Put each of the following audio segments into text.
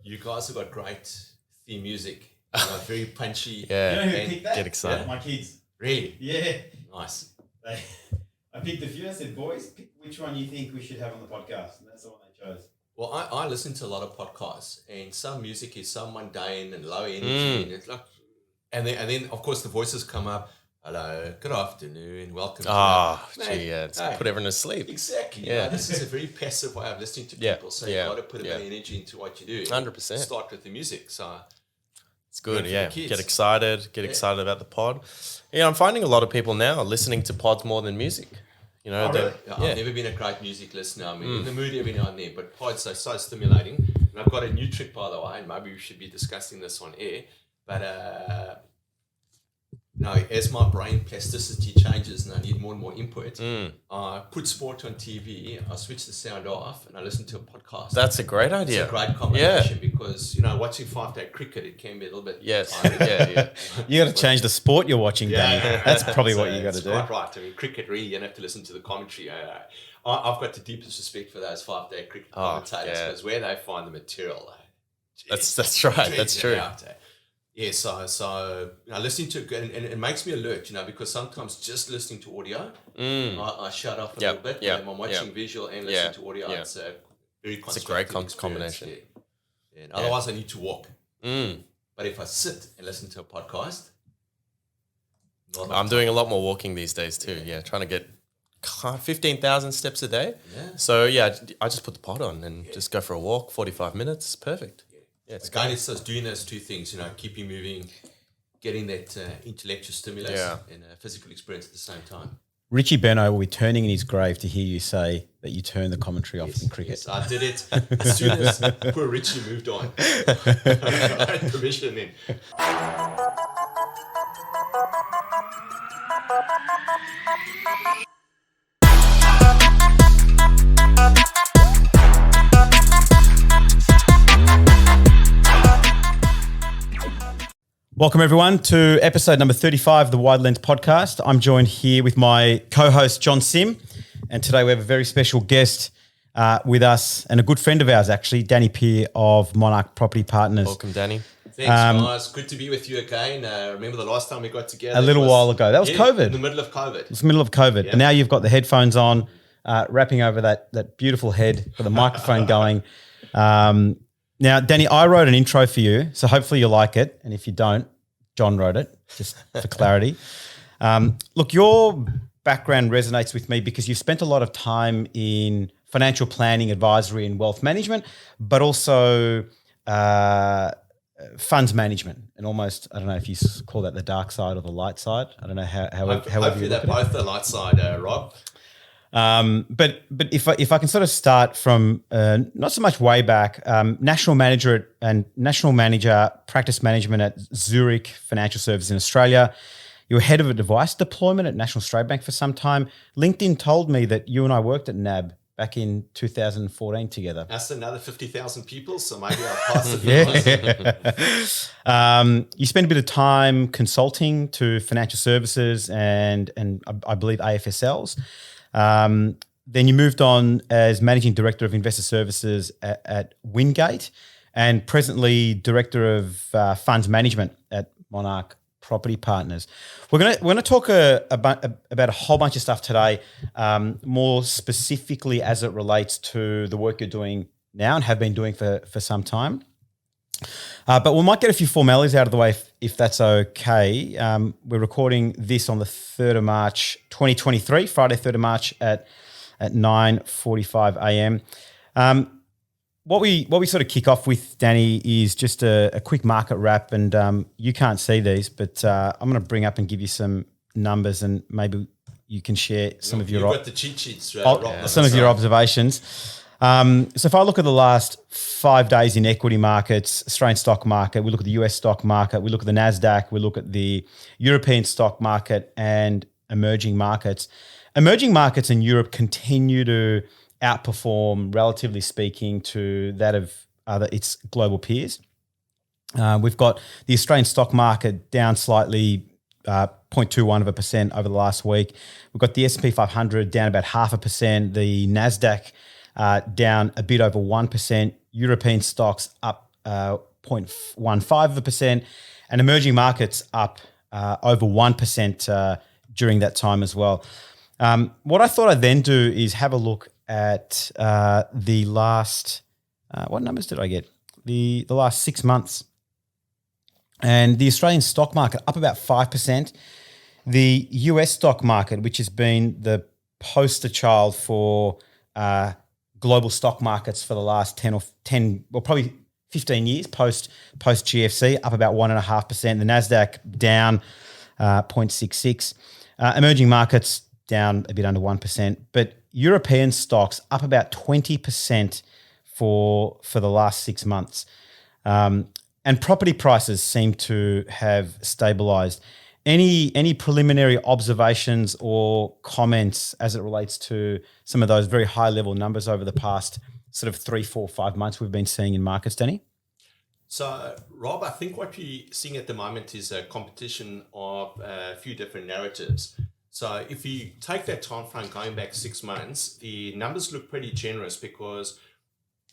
You guys have got great theme music. Very punchy. Yeah. You know who picked that? Get excited. My kids. Really? Yeah. Nice. I picked a few. I said, boys, pick which one you think we should have on the podcast. And that's the one they chose. Well, I listen to a lot of podcasts, and some music is so mundane and low energy, and it's like, and then of course the voices come up. Hello, good afternoon, welcome. It's put everyone to sleep. Exactly. Yeah. This is a very passive way of listening to Yeah, people. So yeah, you've got to put a bit of energy into what you do. 100%. Start with the music. So It's good, for yeah. the kids. Get excited about the pod. Yeah, I'm finding a lot of people now are listening to pods more than music. You know, really? I've never been a great music listener. I mean, in the mood every now and then, but pods are so stimulating. And I've got a new trick, by the way, and maybe we should be discussing this on air. But as my brain plasticity changes and I need more and more input, I put sport on TV, I switch the sound off, and I listen to a podcast. That's a great idea. It's a great combination because, watching 5-day cricket, it can be a little bit... Yes, tiring. yeah. You got to change the sport you're watching, Dani. That's probably what you got to do. Quite right. I mean, cricket, really, you don't have to listen to the commentary. I've got the deepest respect for those 5-day cricket commentators because where they find the material... That's right. That's true. Yeah, so listening to it, and it makes me alert, because sometimes just listening to audio, I shut off a little bit. I'm watching visual and listening to audio. It's a very constructive It's a great combination. Yeah. And otherwise, I need to walk. But if I sit and listen to a podcast, I'm doing a lot more walking these days too. Yeah, trying to get 15,000 steps a day. Yeah. So I just put the pod on and just go for a walk. 45 minutes, perfect. Yeah, it's Again, it's just doing those two things, keeping moving, getting that intellectual stimulus and physical experience at the same time. Richie Beno will be turning in his grave to hear you say that you turn the commentary off in cricket. Yes, I did it as soon as poor Richie moved on. I had permission then. Welcome, everyone, to episode number 35 of the Wide Lens podcast. I'm joined here with my co-host, John Sim, and today we have a very special guest with us and a good friend of ours, actually, Dani Peer of Monark Property Partners. Welcome, Dani. Thanks, guys. Good to be with you again. Remember the last time we got together? A little while ago. That was COVID. In the middle of COVID. It was the middle of COVID. But now you've got the headphones on, wrapping over that beautiful head with the microphone going. Now, Dani, I wrote an intro for you, so hopefully you like it. And if you don't, John wrote it, just for clarity. Look, your background resonates with me because you've spent a lot of time in financial planning, advisory and wealth management, but also funds management and almost, I don't know if you call that the dark side or the light side. I don't know how Hopefully they're both the light side, Rob. But if I can sort of start from not so much way back, national manager practice management at Zurich Financial Services in Australia. You were head of a device deployment at National Australia Bank for some time. LinkedIn told me that you and I worked at NAB back in 2014 together. That's another 50,000 people, so maybe I'll pass it. You spent a bit of time consulting to financial services and I believe AFSLs. Then you moved on as Managing Director of Investor Services at Wingate and presently Director of Funds Management at Monark Property Partners. We're going to talk about a whole bunch of stuff today, more specifically as it relates to the work you're doing now and have been doing for some time. But we might get a few formalities out of the way if that's okay. We're recording this on the 3rd of March, 2023, Friday, 3rd of March at 9:45 a.m. What we sort of kick off with, Dani, is just a quick market wrap, and you can't see these, but I'm going to bring up and give you some numbers, and maybe you can share some of your You've got the cheat sheets, Rob, some of your observations. So if I look at the last 5 days in equity markets, Australian stock market, we look at the US stock market, we look at the NASDAQ, we look at the European stock market and emerging markets. Emerging markets in Europe continue to outperform, relatively speaking, to that of its global peers. We've got the Australian stock market down slightly, 0.21% over the last week. We've got the S&P 500 down about 0.5%, the NASDAQ down a bit over 1%, European stocks up 0.15%, and emerging markets up over 1% during that time as well. What I thought I'd then do is have a look at the last, what numbers did I get? The last 6 months. And the Australian stock market up about 5%. The US stock market, which has been the poster child for global stock markets for the last 10, probably 15 years post GFC, up about 1.5%. The NASDAQ down 0.66. Emerging markets down a bit under 1%. But European stocks up about 20% for the last 6 months. And property prices seem to have stabilised. Any preliminary observations or comments as it relates to some of those very high level numbers over the past sort of 3, 4, 5 months we've been seeing in markets, Dani? So, Rob, I think what we're seeing at the moment is a competition of a few different narratives. So if you take that time frame going back 6 months, the numbers look pretty generous because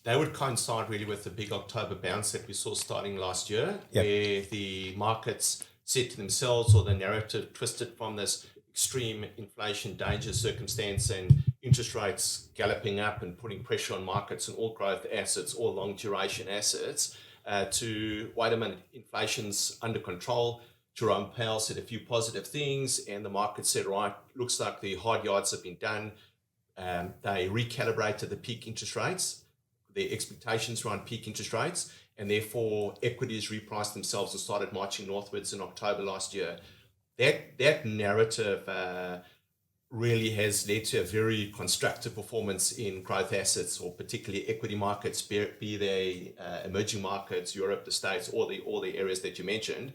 they would coincide really with the big October bounce that we saw starting last year, where the markets said to themselves, or the narrative twisted from this extreme inflation danger circumstance and interest rates galloping up and putting pressure on markets and all growth assets, all long duration assets, to wait a minute, inflation's under control. Jerome Powell said a few positive things and the market said, right, looks like the hard yards have been done. They recalibrated the peak interest rates, their expectations around peak interest rates, and therefore equities repriced themselves and started marching northwards in October last year. That narrative really has led to a very constructive performance in growth assets, or particularly equity markets, be they emerging markets, Europe, the States, all the areas that you mentioned.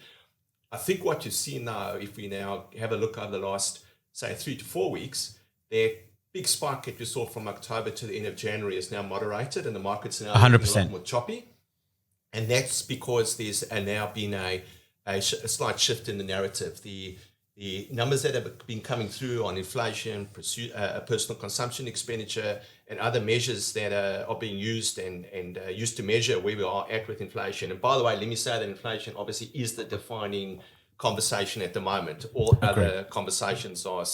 I think what you see now, if we now have a look over the last, say, 3 to 4 weeks, that big spike that we saw from October to the end of January is now moderated and the market's now 100%. a lot more choppy. And that's because there's now been a slight shift in the narrative. The numbers that have been coming through on inflation, personal consumption expenditure, and other measures that are being used and used to measure where we are at with inflation. And by the way, let me say that inflation obviously is the defining conversation at the moment. All other conversations are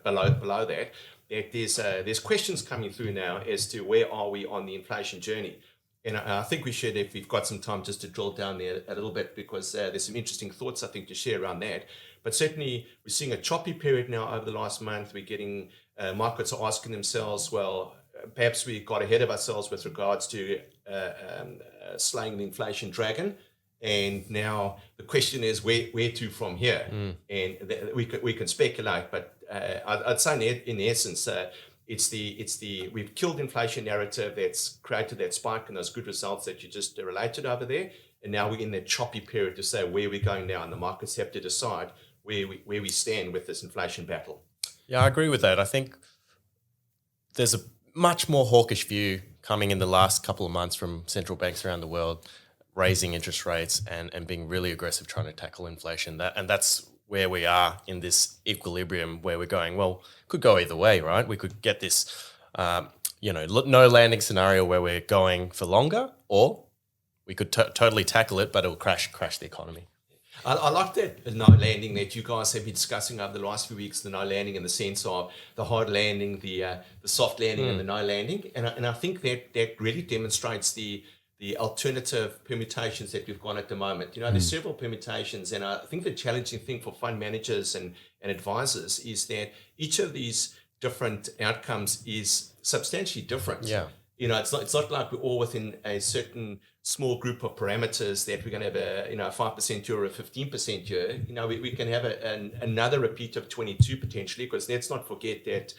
below that. There's questions coming through now as to where are we on the inflation journey. And I think we should, if we've got some time, just to drill down there a little bit, because there's some interesting thoughts, I think, to share around that. But certainly, we're seeing a choppy period now over the last month. We're getting, markets are asking themselves, well, perhaps we got ahead of ourselves with regards to slaying the inflation dragon. And now the question is, where to from here? And we can speculate, but I'd say in essence, we've killed inflation narrative that's created that spike and those good results that you just related over there. And now we're in that choppy period to say where we're going now, and the markets have to decide where we stand with this inflation battle. Yeah, I agree with that. I think there's a much more hawkish view coming in the last couple of months from central banks around the world, raising interest rates and being really aggressive trying to tackle inflation. That's where we are in this equilibrium where we're going, well, could go either way, right? We could get this, no landing scenario where we're going for longer, or we could totally tackle it, but it will crash the economy. I like that no landing that you guys have been discussing over the last few weeks, the no landing in the sense of the hard landing, the soft landing and the no landing. And I think that really demonstrates the alternative permutations that we've got at the moment. There's several permutations, and I think the challenging thing for fund managers and advisors is that each of these different outcomes is substantially different. Yeah. It's not like we're all within a certain small group of parameters that we're going to have a 5% year or a 15% year. We can have another repeat of 22 potentially, because let's not forget that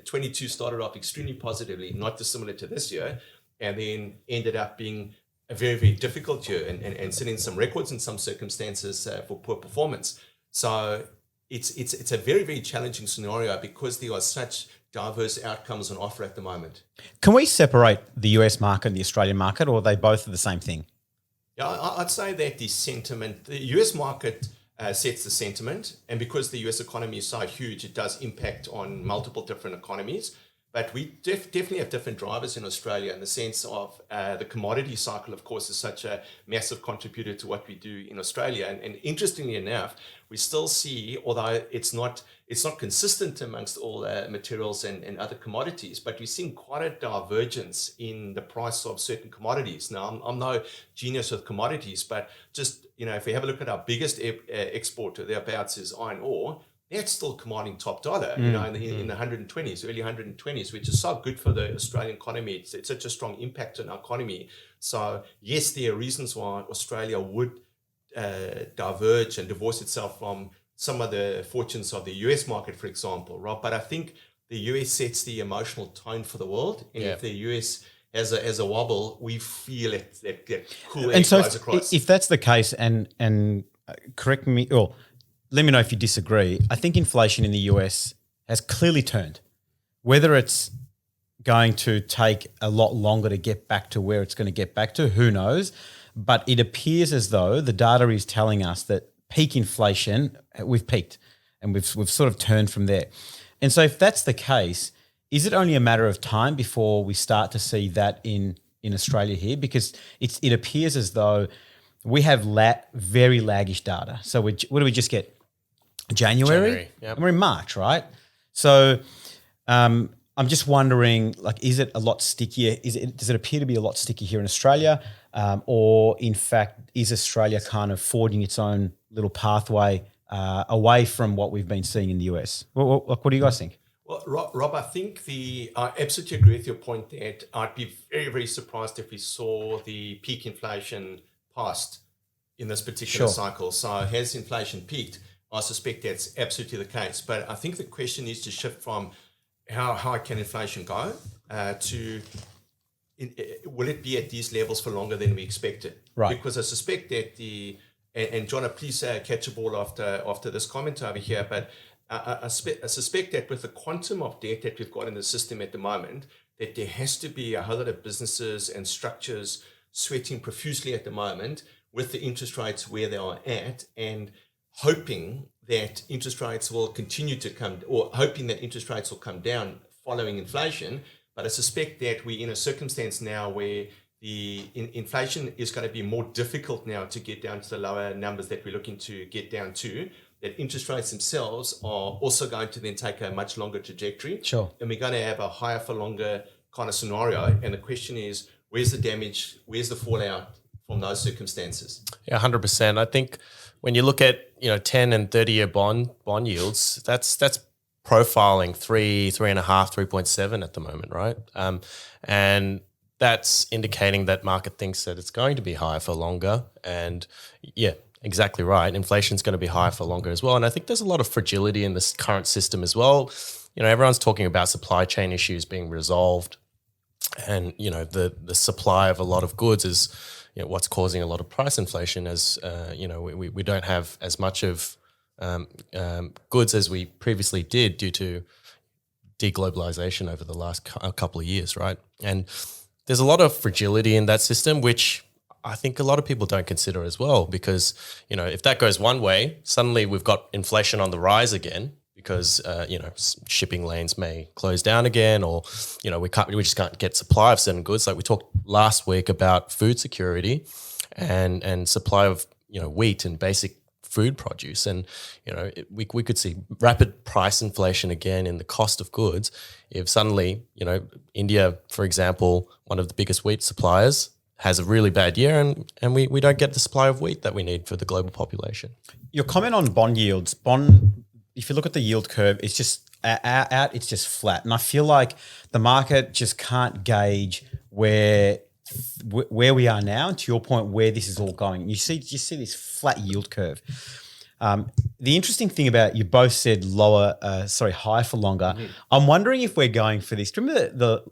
22 started off extremely positively, not dissimilar to this year, and then ended up being a very, very difficult year and setting some records in some circumstances for poor performance. So it's a very, very challenging scenario because there are such diverse outcomes on offer at the moment. Can we separate the US market and the Australian market, or are they both the same thing? Yeah, I'd say that the US market sets the sentiment, and because the US economy is so huge, it does impact on multiple different economies. But we definitely have different drivers in Australia in the sense of the commodity cycle, of course, is such a massive contributor to what we do in Australia. And interestingly enough, we still see, although it's not consistent amongst all materials and other commodities, but we're seeing quite a divergence in the price of certain commodities. Now, I'm no genius with commodities, but just, if we have a look at our biggest exporter thereabouts is iron ore, that's still commanding top dollar, in the 120s, early 120s, which is so good for the Australian economy. It's such a strong impact on our economy. So yes, there are reasons why Australia would diverge and divorce itself from some of the fortunes of the US market, for example, right? But I think the US sets the emotional tone for the world. And if the US has a wobble, we feel it, that cool air goes across. If that's the case, and correct me, or let me know if you disagree, I think inflation in the US has clearly turned. Whether it's going to take a lot longer to get back to where it's going to get back to, who knows? But it appears as though the data is telling us that peak inflation, we've peaked and we've sort of turned from there. And so if that's the case, is it only a matter of time before we start to see that in Australia here? Because it appears as though we have very laggish data. So what do we just get? January? Yep. And we're in March, right? So I'm just wondering, is it a lot stickier? Does it appear to be a lot stickier here in Australia? Or in fact, is Australia kind of forging its own little pathway away from what we've been seeing in the US? What do you guys think? Well, Rob, I think I absolutely agree with your point that I'd be very, very surprised if we saw the peak inflation passed in this particular cycle. So has inflation peaked? I suspect that's absolutely the case. But I think the question needs to shift from how high can inflation go to will it be at these levels for longer than we expected? Right. Because I suspect that and John, please catch a ball after this comment over here, but I suspect that with the quantum of debt that we've got in the system at the moment, that there has to be a whole lot of businesses and structures sweating profusely at the moment with the interest rates where they are at, and hoping that interest rates will continue to come, or hoping that interest rates will come down following inflation. But I suspect that we're in a circumstance now where the inflation is going to be more difficult now to get down to the lower numbers that we're looking to get down to, that interest rates themselves are also going to then take a much longer trajectory. Sure. And we're going to have a higher for longer kind of scenario. And the question is, where's the damage? Where's the fallout from those circumstances? Yeah, 100%. I think when you look at 10 and 30-year bond yields, that's profiling 3.5, 3.7 at the moment, right? And that's indicating that market thinks that it's going to be higher for longer. And yeah, exactly right. Inflation's going to be higher for longer as well. And I think there's a lot of fragility in this current system as well. Everyone's talking about supply chain issues being resolved, and the supply of a lot of goods is what's causing a lot of price inflation, as we don't have as much of goods as we previously did due to deglobalization over the last couple of years, right? And there's a lot of fragility in that system, which I think a lot of people don't consider as well, because if that goes one way, suddenly we've got inflation on the rise again, because shipping lanes may close down again, or we just can't get supply of certain goods. Like we talked last week about food security and supply of wheat and basic food produce, and we could see rapid price inflation again in the cost of goods if suddenly India, for example, one of the biggest wheat suppliers, has a really bad year and we don't get the supply of wheat that we need for the global population. Your comment on bond yields, if you look at the yield curve, it's just it's just flat. And I feel like the market just can't gauge where we are now, and to your point, where this is all going. You see this flat yield curve. The interesting thing about, you both said higher for longer. Mm-hmm. I'm wondering if we're going for this. Remember the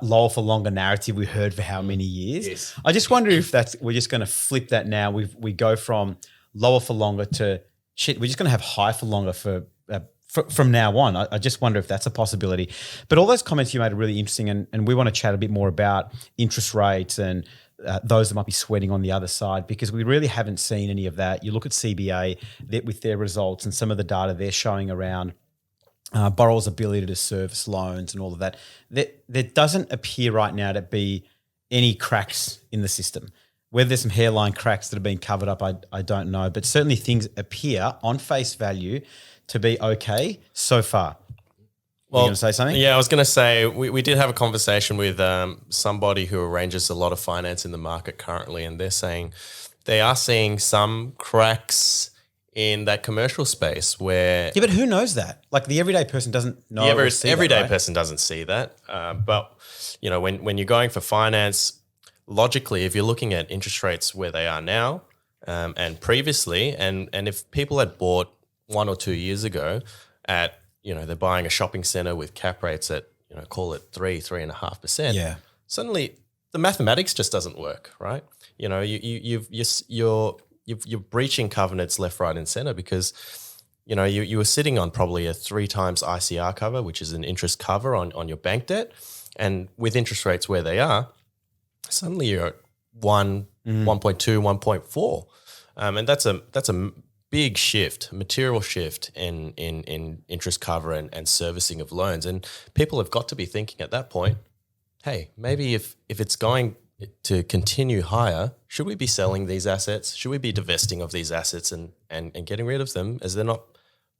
lower for longer narrative we heard for how many years? Yes. I just wonder if we're just going to flip that now. We go from lower for longer to we're just going to have high for longer from now on. I just wonder if that's a possibility. But all those comments you made are really interesting, and we want to chat a bit more about interest rates and those that might be sweating on the other side, because we really haven't seen any of that. You look at CBA with their results and some of the data they're showing around borrowers' ability to service loans and all of that. There doesn't appear right now to be any cracks in the system. Whether there's some hairline cracks that have been covered up, I don't know. But certainly things appear on face value to be okay so far. Well, you going to say something? Yeah, I was going to say we did have a conversation with somebody who arranges a lot of finance in the market currently, and they're saying they are seeing some cracks in that commercial space where... Yeah, but who knows that? Like the everyday person doesn't know. The everyday person doesn't see that. But, you know, when you're going for finance, logically, if you're looking at interest rates where they are now and previously, and if people had bought 1 or 2 years ago at, you know, they're buying a shopping center with cap rates at, you know, call it 3.5%. Yeah. Suddenly the mathematics just doesn't work, right? You know, you're breaching covenants left, right, and center because, you know, you were sitting on probably a 3 times ICR cover, which is an interest cover on your bank debt. And with interest rates where they are, suddenly you're at 1, 1.2, 1.4. And that's a big shift, material shift in interest cover and servicing of loans. And people have got to be thinking at that point, hey, maybe if it's going to continue higher, should we be selling these assets? Should we be divesting of these assets and getting rid of them as they're not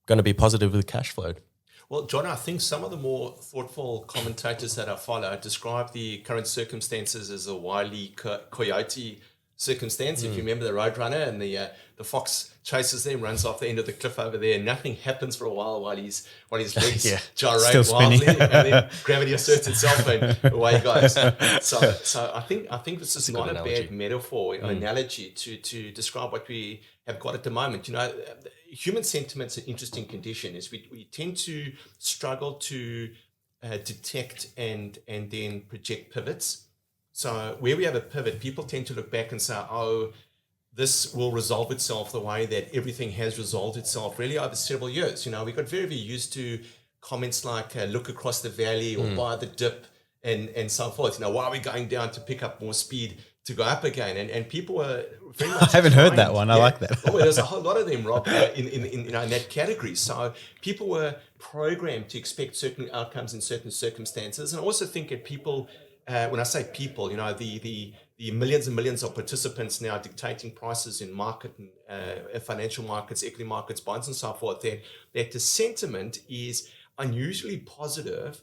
going to be positively cash flowed? Well, John, I think some of the more thoughtful commentators that I follow describe the current circumstances as a wily coyote circumstance. If you remember the Roadrunner and the fox chases them, runs off the end of the cliff over there, and nothing happens for a while his legs gyrate wildly, and then gravity asserts itself and away he goes. So I think this is not a bad metaphor, analogy to describe what we have got at the moment. You know, human sentiment's an interesting condition. Is we tend to struggle to detect and then project pivots. So where we have a pivot, people tend to look back and say, oh, this will resolve itself the way that everything has resolved itself really over several years. You know, we got very, very used to comments like look across the valley or buy the dip and so forth. You know, why are we going down to pick up more speed to go up again? And people were very much... I haven't heard that one. I like that. Oh, there's a whole lot of them, Rob, in that category. So people were programmed to expect certain outcomes in certain circumstances. And I also think that people... when I say people, you know, the millions and millions of participants now dictating prices in market and financial markets, equity markets, bonds and so forth, that the sentiment is unusually positive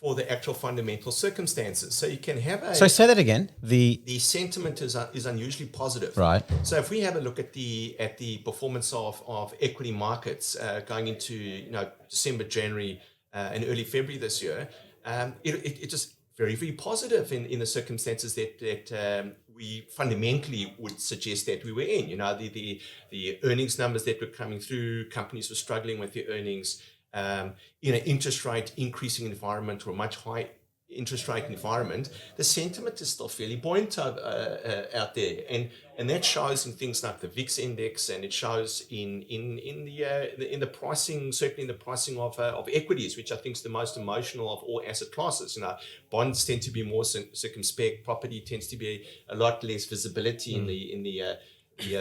for the actual fundamental circumstances. So you can have So say that again. The sentiment is unusually positive. Right. So if we have a look at the performance of equity markets going into, you know, December, January, and early February this year, it just very, very positive in the circumstances that we fundamentally would suggest that we were in. You know, the earnings numbers that were coming through, companies were struggling with their earnings, in an interest rate increasing environment or a much high interest rate environment, the sentiment is still fairly buoyant out there, and that shows in things like the VIX index, and it shows in the pricing, certainly in the pricing of equities, which I think is the most emotional of all asset classes. You know, bonds tend to be more circumspect. Property tends to be a lot less visibility in the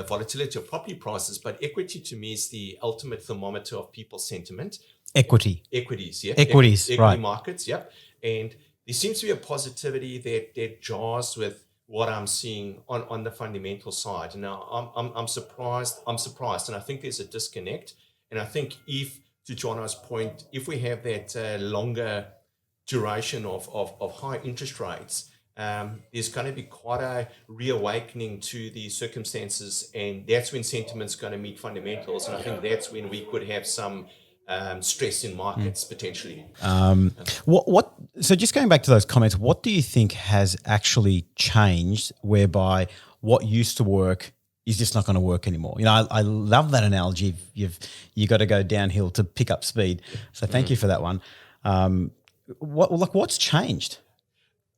volatility of property prices, but equity to me is the ultimate thermometer of people's sentiment. equities, yeah, equity right. Markets, yep, and there seems to be a positivity that jars with what I'm seeing on the fundamental side. Now, I'm surprised, and I think there's a disconnect. And I think if, to Jono's point, if we have that longer duration of high interest rates, there's going to be quite a reawakening to the circumstances, and that's when sentiment's going to meet fundamentals. And I think that's when we could have some stress in markets potentially. So just going back to those comments, what do you think has actually changed whereby what used to work is just not going to work anymore? You know, I love that analogy. You got to go downhill to pick up speed. So thank you for that one. What's changed?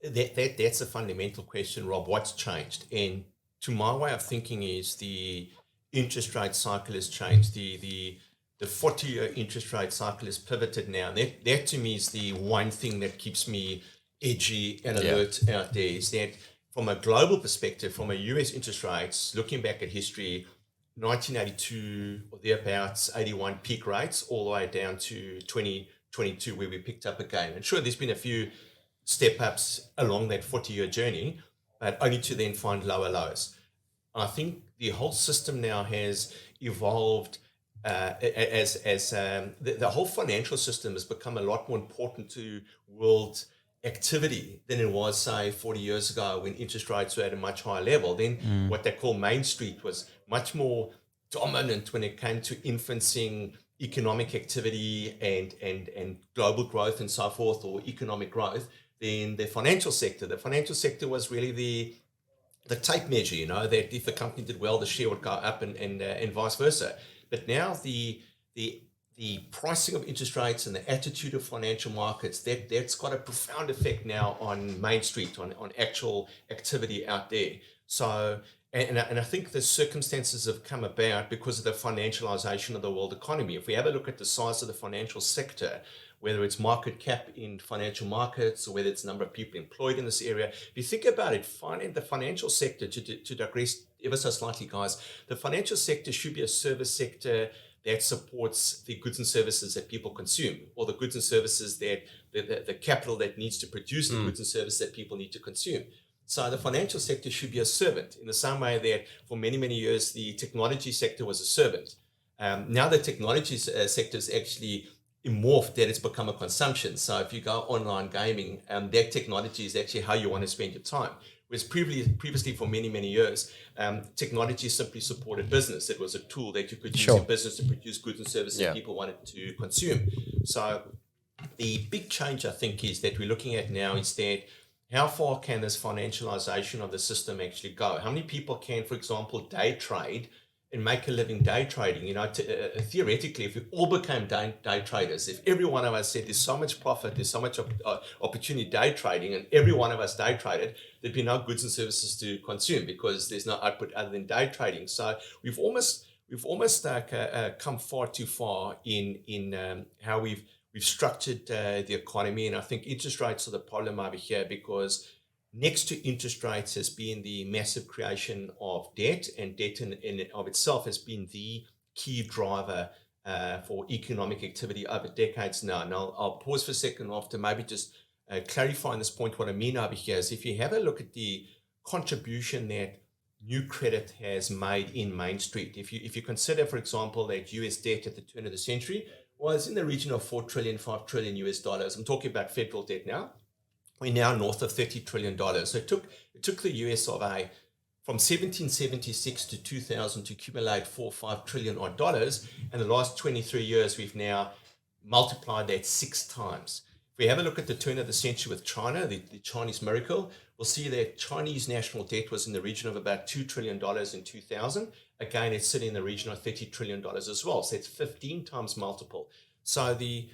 That's a fundamental question, Rob. What's changed? And to my way of thinking is the interest rate cycle has changed. The 40-year interest rate cycle has pivoted now. And that to me is the one thing that keeps me edgy and alert out there, is that from a global perspective, from a US interest rates, looking back at history, 1982 or thereabouts, 81 peak rates, all the way down to 2022 where we picked up again. And sure, there's been a few step ups along that 40-year journey, but only to then find lower lows. I think the whole system now has evolved the whole financial system has become a lot more important to world activity than it was, say, 40 years ago when interest rates were at a much higher level. Then what they call Main Street was much more dominant when it came to influencing economic activity and global growth and so forth, or economic growth, than the financial sector. The financial sector was really the tape measure, that if the company did well, the share would go up and vice versa. But now the pricing of interest rates and the attitude of financial markets, that's got a profound effect now on Main Street, on actual activity out there. So, and I think the circumstances have come about because of the financialization of the world economy. If we have a look at the size of the financial sector, whether it's market cap in financial markets or whether it's the number of people employed in this area, if you think about it, the financial sector, to digress ever so slightly, guys, the financial sector should be a service sector that supports the goods and services that people consume, or the goods and services that the capital that needs to produce the goods and services that people need to consume. So the financial sector should be a servant, in the same way that for many, many years, the technology sector was a servant. Now the technology sector is actually morphed, that it's become a consumption. So if you go online gaming, that technology is actually how you want to spend your time. Whereas previously for many, many years, technology simply supported business. It was a tool that you could use in business to produce goods and services that people wanted to consume. So the big change, I think, is that we're looking at now is that how far can this financialization of the system actually go? How many people can, for example, day trade and make a living day trading? Theoretically, if we all became day traders, if every one of us said there's so much profit, there's so much opportunity day trading, and every one of us day traded, there'd be no goods and services to consume because there's no output other than day trading. So we've almost come far too far in how we've structured the economy. And I think interest rates are the problem over here, because next to interest rates has been the massive creation of debt, and debt in of itself has been the key driver for economic activity over decades now. And I'll pause for a second after maybe just clarifying this point. What I mean over here is, if you have a look at the contribution that new credit has made in Main Street, if you consider, for example, that US debt at the turn of the century was in the region of $4 trillion, $5 trillion US dollars. I'm talking about federal debt now. We're now north of $30 trillion. So it took the US of from 1776 to 2000 to accumulate $4 or $5 trillion odd dollars. And the last 23 years, we've now multiplied that 6 times. If we have a look at the turn of the century with China, the Chinese miracle, we'll see that Chinese national debt was in the region of about $2 trillion in 2000. Again, it's sitting in the region of $30 trillion as well. So it's 15 times multiple. So the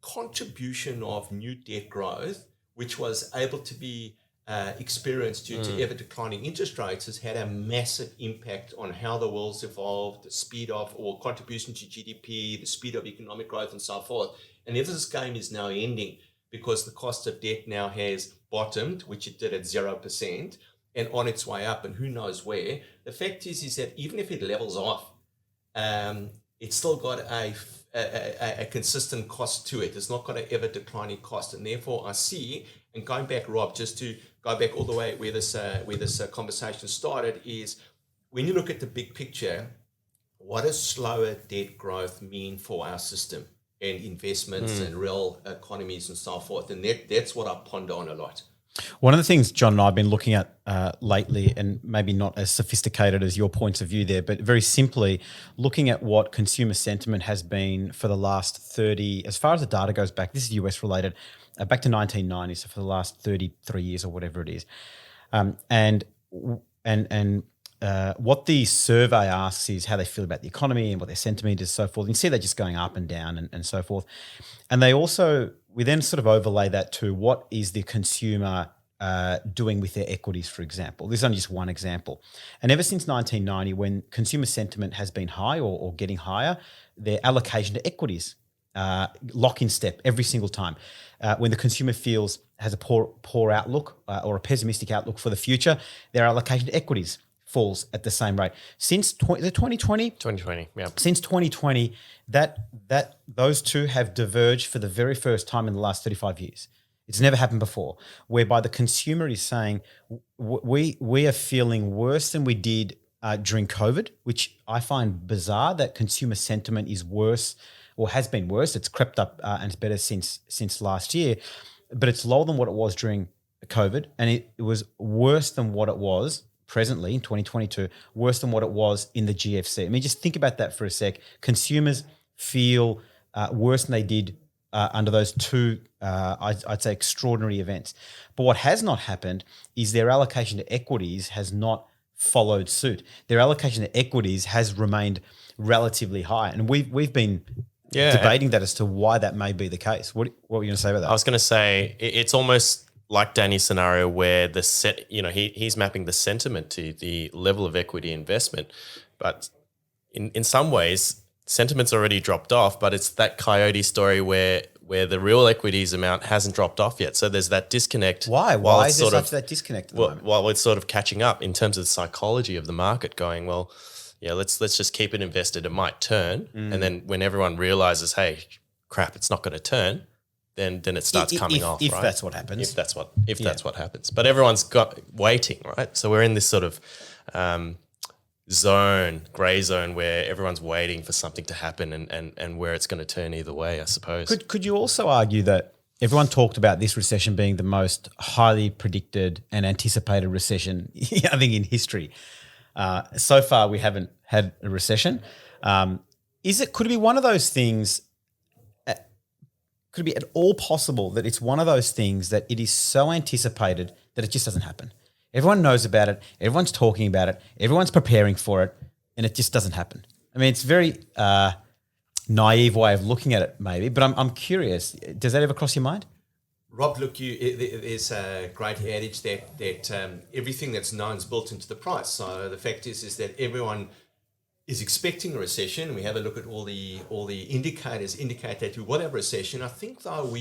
contribution of new debt growth, which was able to be experienced due to ever declining interest rates, has had a massive impact on how the world's evolved, the speed of, or contribution to GDP, the speed of economic growth, and so forth. And if this game is now ending because the cost of debt now has bottomed, which it did at 0%, and on its way up, and who knows where, the fact is that even if it levels off, it's still got a consistent cost to it. It's not got an ever declining cost. And therefore I see, and going back, Rob, just to go back all the way where this conversation started, is when you look at the big picture, what does slower debt growth mean for our system and investments and real economies and so forth? And that's what I ponder on a lot. One of the things John and I have been looking at lately, and maybe not as sophisticated as your points of view there, but very simply looking at what consumer sentiment has been for the last 30, as far as the data goes back, this is US related, back to 1990, so for the last 33 years or whatever it is. What the survey asks is how they feel about the economy and what their sentiment is, so forth. You can see they're just going up and down and so forth. And we then sort of overlay that to what is the consumer doing with their equities, for example. This is only just one example. And ever since 1990, when consumer sentiment has been high or getting higher, their allocation to equities lock in step every single time. When the consumer has a poor outlook or a pessimistic outlook for the future, their allocation to equities falls at the same rate since 2020. 2020, yeah. Since 2020, those two have diverged for the very first time in the last 35 years. It's never happened before, whereby the consumer is saying we are feeling worse than we did during COVID, which I find bizarre that consumer sentiment is worse or has been worse. It's crept up and it's better since last year, but it's lower than what it was during COVID, and it was worse than what it was presently in 2022, worse than what it was in the GFC. I mean, just think about that for a sec. Consumers feel worse than they did under those two, I'd say, extraordinary events. But what has not happened is their allocation to equities has not followed suit. Their allocation to equities has remained relatively high, and we've been debating that as to why that may be the case. What were you going to say about that? I was going to say it's almost like Dani's scenario where he's mapping the sentiment to the level of equity investment, but in some ways sentiment's already dropped off, but it's that coyote story where the real equities amount hasn't dropped off yet. So there's that disconnect. Why? Why is there such that disconnect at the moment? While it's sort of catching up in terms of the psychology of the market going, well, yeah, let's just keep it invested. It might turn. And then when everyone realizes, hey, crap, it's not going to turn, then it starts coming off, if right? that's what happens. If that's what happens. But everyone's got waiting, right? So we're in this sort of gray zone where everyone's waiting for something to happen and where it's going to turn either way, I suppose. Could you also argue that everyone talked about this recession being the most highly predicted and anticipated recession, I think, in history? So far, we haven't had a recession. Could it be one of those things? Could it be at all possible that it's one of those things that it is so anticipated that it just doesn't happen? Everyone knows about it. Everyone's talking about it. Everyone's preparing for it, and it just doesn't happen. I mean, it's a very naive way of looking at it, maybe. But I'm curious. Does that ever cross your mind? Rob, look, there's a great adage that everything that's known is built into the price. So the fact is that everyone is expecting a recession. We have a look at all the indicators indicate that we will have a recession. I think, though,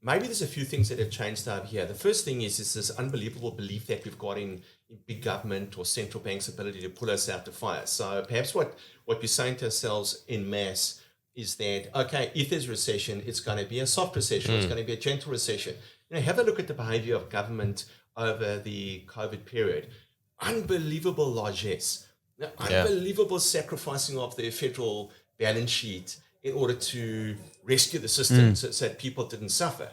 maybe there's a few things that have changed over here. The first thing is this unbelievable belief that we've got in big government or central banks' ability to pull us out to fire. So perhaps what we're saying to ourselves in mass is that, okay, if there's recession, it's going to be a soft recession. It's going to be a gentle recession. Have a look at the behavior of government over the COVID period. Unbelievable largesse. Unbelievable sacrificing of their federal balance sheet in order to rescue the system so that people didn't suffer.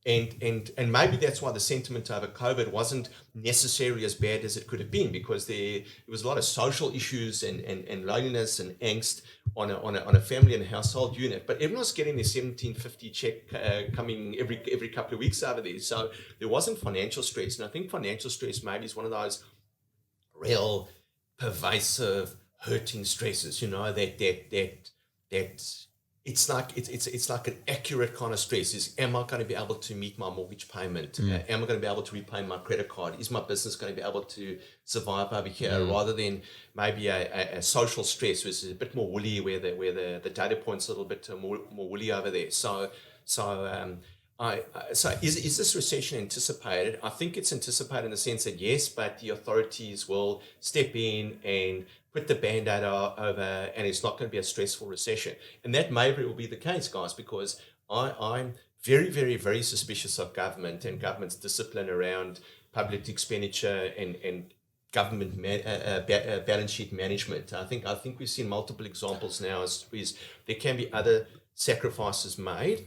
And maybe that's why the sentiment over COVID wasn't necessarily as bad as it could have been, because there was a lot of social issues and loneliness and angst on a family and a household unit. But everyone's getting their 1750 check coming every couple of weeks over there. So there wasn't financial stress. And I think financial stress maybe is one of those real pervasive, hurting stresses, that it's like an accurate kind of stress. Is, am I going to be able to meet my mortgage payment? Am I going to be able to repay my credit card? Is my business going to be able to survive over here? Rather than maybe a social stress, which is a bit more woolly, where the data point's a little bit more woolly over there. So is this recession anticipated? I think it's anticipated in the sense that yes, but the authorities will step in and put the Band-Aid over, and it's not going to be a stressful recession. And that maybe will be the case, guys, because I'm very, very, very suspicious of government and government's discipline around public expenditure and government balance sheet management. I think we've seen multiple examples now is there can be other sacrifices made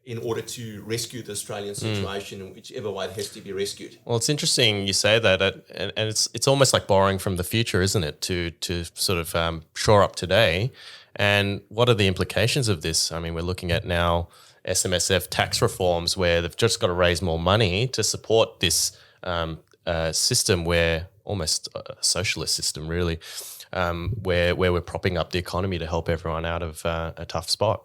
in order to rescue the Australian situation in whichever way it has to be rescued. Well, it's interesting you say that, and it's almost like borrowing from the future, isn't it, to sort of shore up today. And what are the implications of this? I mean, we're looking at now SMSF tax reforms where they've just got to raise more money to support this system, where almost a socialist system, really, where we're propping up the economy to help everyone out of a tough spot.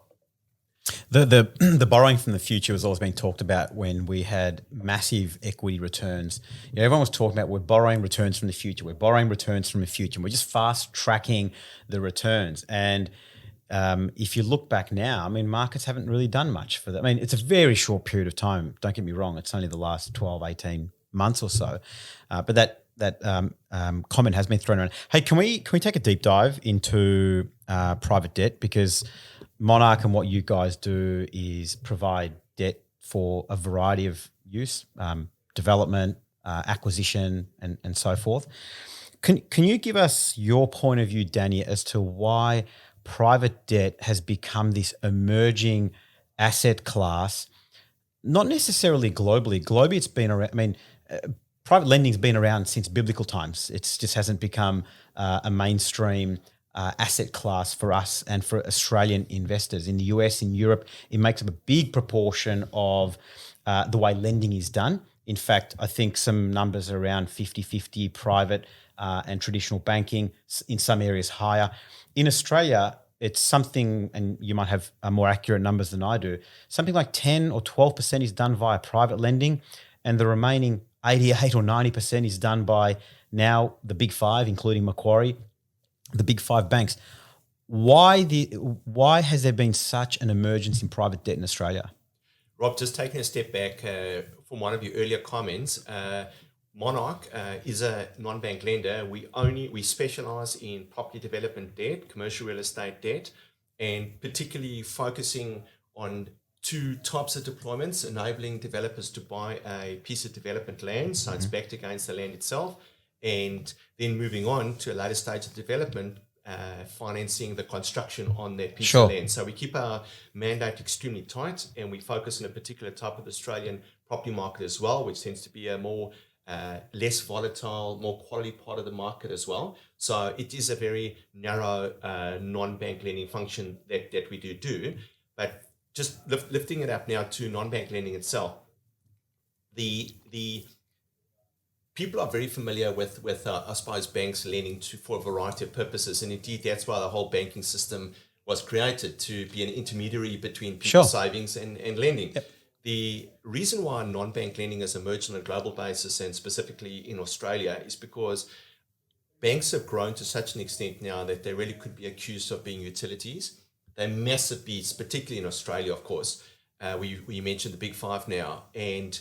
The borrowing from the future has always been talked about when we had massive equity returns. Everyone was talking about we're borrowing returns from the future. We're borrowing returns from the future. And we're just fast tracking the returns. And if you look back now, I mean, markets haven't really done much for that. I mean, it's a very short period of time. Don't get me wrong. It's only the last 12, 18 months or so. But that comment has been thrown around. Hey, can we take a deep dive into private debt? Because Monarch and what you guys do is provide debt for a variety of use, development, acquisition, and so forth. Can you give us your point of view, Dani, as to why private debt has become this emerging asset class, not necessarily globally. Globally, it's been around. I mean, private lending's been around since biblical times. It just hasn't become a mainstream asset class for us and for Australian investors. In the US, in Europe, it makes up a big proportion of the way lending is done. In fact, I think some numbers are around 50-50 private and traditional banking, in some areas higher. In Australia, it's something, and you might have more accurate numbers than I do, something like 10 or 12% is done via private lending, and the remaining 88 or 90% is done by now the big five, including Macquarie, the big five banks. Why has there been such an emergence in private debt in Australia? Rob, just taking a step back from one of your earlier comments, Monarch is a non-bank lender. We specialize in property development debt, commercial real estate debt, and particularly focusing on two types of deployments, enabling developers to buy a piece of development land, so it's backed against the land itself, and then moving on to a later stage of development, financing the construction on that piece of land. So we keep our mandate extremely tight, and we focus on a particular type of Australian property market as well, which tends to be a more less volatile, more quality part of the market as well. So it is a very narrow non-bank lending function that we do. But just lifting it up now to non-bank lending itself, the people are very familiar with I suppose, banks lending for a variety of purposes. And indeed, that's why the whole banking system was created, to be an intermediary between people's savings and lending. Yep. The reason why non-bank lending has emerged on a global basis, and specifically in Australia, is because banks have grown to such an extent now that they really could be accused of being utilities. They're massive beasts, particularly in Australia, of course. We mentioned the big five now. And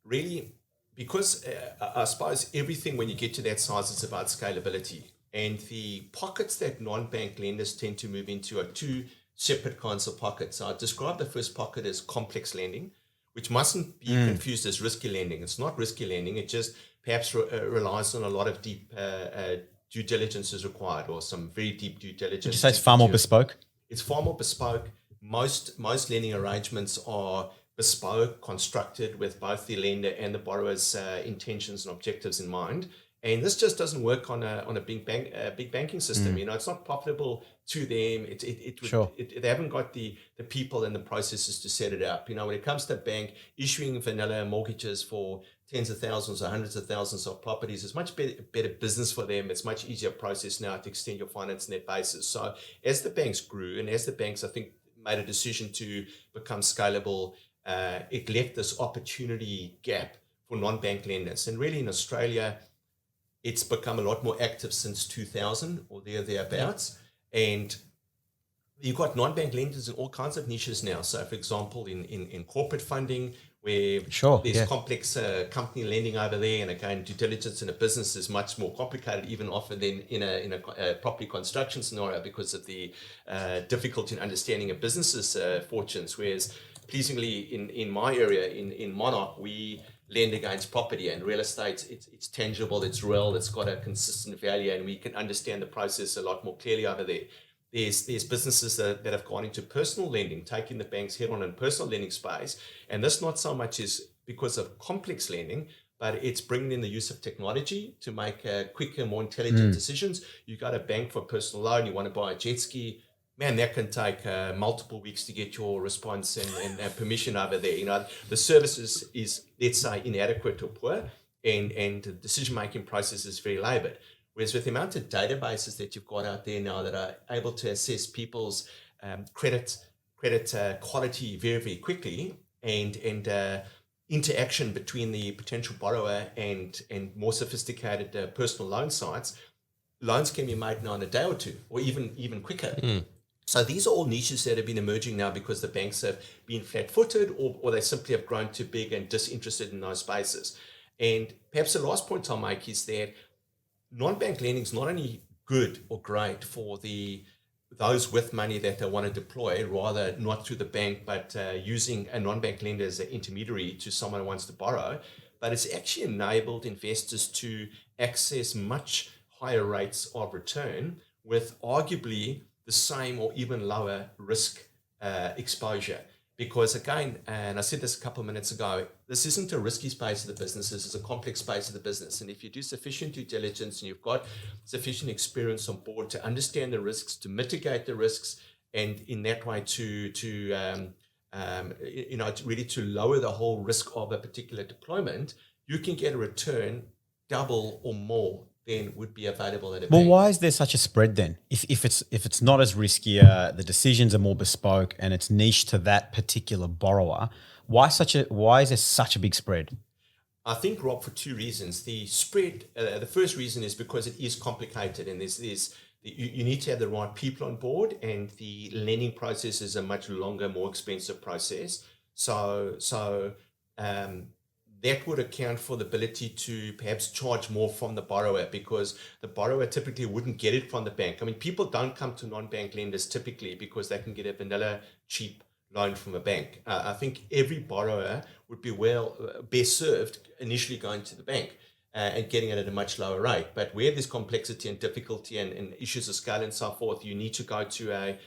really, because I suppose everything when you get to that size, it's about scalability. And the pockets that non-bank lenders tend to move into are two separate kinds of pockets. So I describe the first pocket as complex lending, which mustn't be confused as risky lending. It's not risky lending. It just perhaps relies on a lot of deep due diligence is required, or some very deep due diligence. Would you say it's far more bespoke? It's far more bespoke. Most lending arrangements are bespoke, constructed with both the lender and the borrower's intentions and objectives in mind. And this just doesn't work on a big banking system. You know, it's not profitable to them. They haven't got the people and the processes to set it up. You know, when it comes to a bank issuing vanilla mortgages for tens of thousands or hundreds of thousands of properties, it's much better business for them. It's much easier process now to extend your finance net basis. So as the banks grew, and as the banks, I think, made a decision to become scalable, it left this opportunity gap for non-bank lenders. And really in Australia, it's become a lot more active since 2000 or thereabouts. And you've got non-bank lenders in all kinds of niches now. So, for example, in corporate funding, where there's complex company lending over there, and again, due diligence in a business is much more complicated, even often than in a property construction scenario, because of the difficulty in understanding a business's fortunes. Whereas, pleasingly, in my area, in Monarch, we lend against property and real estate. It's tangible, it's real, it's got a consistent value, and we can understand the process a lot more clearly over there. There's businesses that have gone into personal lending, taking the banks head on in personal lending space. And this not so much is because of complex lending, but it's bringing in the use of technology to make quicker, more intelligent decisions. You got a bank for a personal loan, you want to buy a jet ski, man, that can take multiple weeks to get your response and permission over there. You know, the service is, let's say, inadequate or poor, and the decision-making process is very laboured. Whereas with the amount of databases that you've got out there now that are able to assess people's credit quality very, very quickly, and interaction between the potential borrower and more sophisticated personal loan sites, loans can be made now in a day or two, or even quicker. So these are all niches that have been emerging now because the banks have been flat-footed, or they simply have grown too big and disinterested in those spaces. And perhaps the last point I'll make is that non-bank lending is not only good or great for those with money that they want to deploy, rather not through the bank, but using a non-bank lender as an intermediary to someone who wants to borrow, but it's actually enabled investors to access much higher rates of return with arguably the same or even lower risk exposure. Because again, and I said this a couple of minutes ago, this isn't a risky space of the business, this is a complex space of the business. And if you do sufficient due diligence and you've got sufficient experience on board to understand the risks, to mitigate the risks, and in that way really to lower the whole risk of a particular deployment, you can get a return double or more than would be available at a bank. Why is there such a spread then? If it's not as riskier, the decisions are more bespoke, and it's niche to that particular borrower, why is there such a big spread? I think, Rob, for two reasons. The spread, the first reason is because it is complicated, and you need to have the right people on board, and the lending process is a much longer, more expensive process. So that would account for the ability to perhaps charge more from the borrower, because the borrower typically wouldn't get it from the bank. I mean, people don't come to non-bank lenders typically because they can get a vanilla cheap loan from a bank. I think every borrower would be best served initially going to the bank and getting it at a much lower rate. But where there's complexity and difficulty and issues of scale and so forth, you need to go to a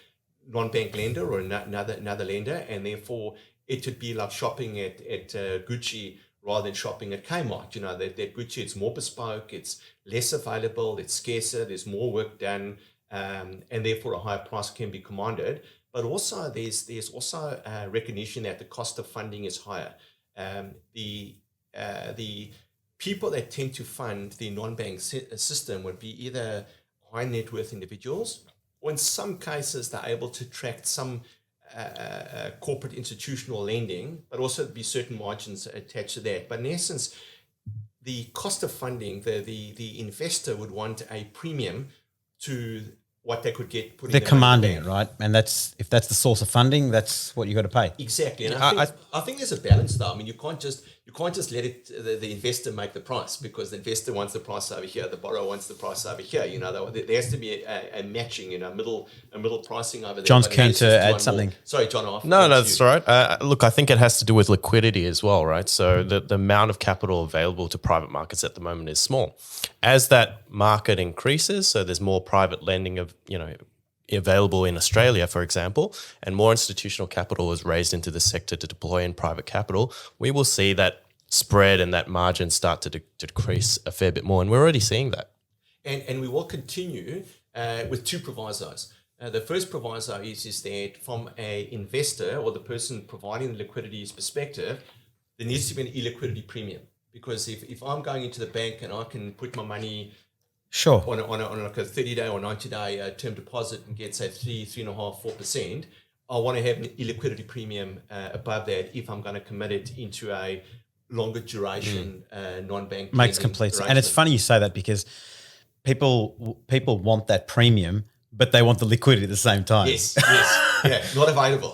non-bank lender or another lender, and therefore it would be like shopping at Gucci rather than shopping at Kmart. You know, that Gucci, it's more bespoke, it's less available, it's scarcer, there's more work done, and therefore a higher price can be commanded. But also there's also recognition that the cost of funding is higher. The people that tend to fund the non-bank system would be either high net worth individuals, or in some cases they're able to attract some corporate institutional lending, but also be certain margins attached to that. But in essence, the cost of funding, the investor would want a premium to what they could get. They're commanding it, right? And if that's the source of funding, that's what you got to pay. Exactly. And I think there's a balance though. I mean, you can't just let the investor make the price, because the investor wants the price over here, the borrower wants the price over here. You know, there has to be a matching, a middle pricing over there. John's keen to add something. Sorry, John. No, that's right. Look, I think it has to do with liquidity as well, right? So the amount of capital available to private markets at the moment is small. As that market increases, so there's more private lending available in Australia, for example, and more institutional capital is raised into the sector to deploy in private capital, we will see that spread and that margin start to decrease a fair bit more. And we're already seeing that. And we will continue with two provisos. The first proviso is that from an investor or the person providing the liquidity's perspective, there needs to be an illiquidity premium. Because if I'm going into the bank and I can put my money on like a 30-day or 90-day term deposit and get, say, 3.5%, 4%, I want to have an illiquidity premium above that if I'm going to commit it into a longer duration non-bank. Makes complete sense. And it's funny you say that, because people want that premium, but they want the liquidity at the same time. Yes, yeah, not available.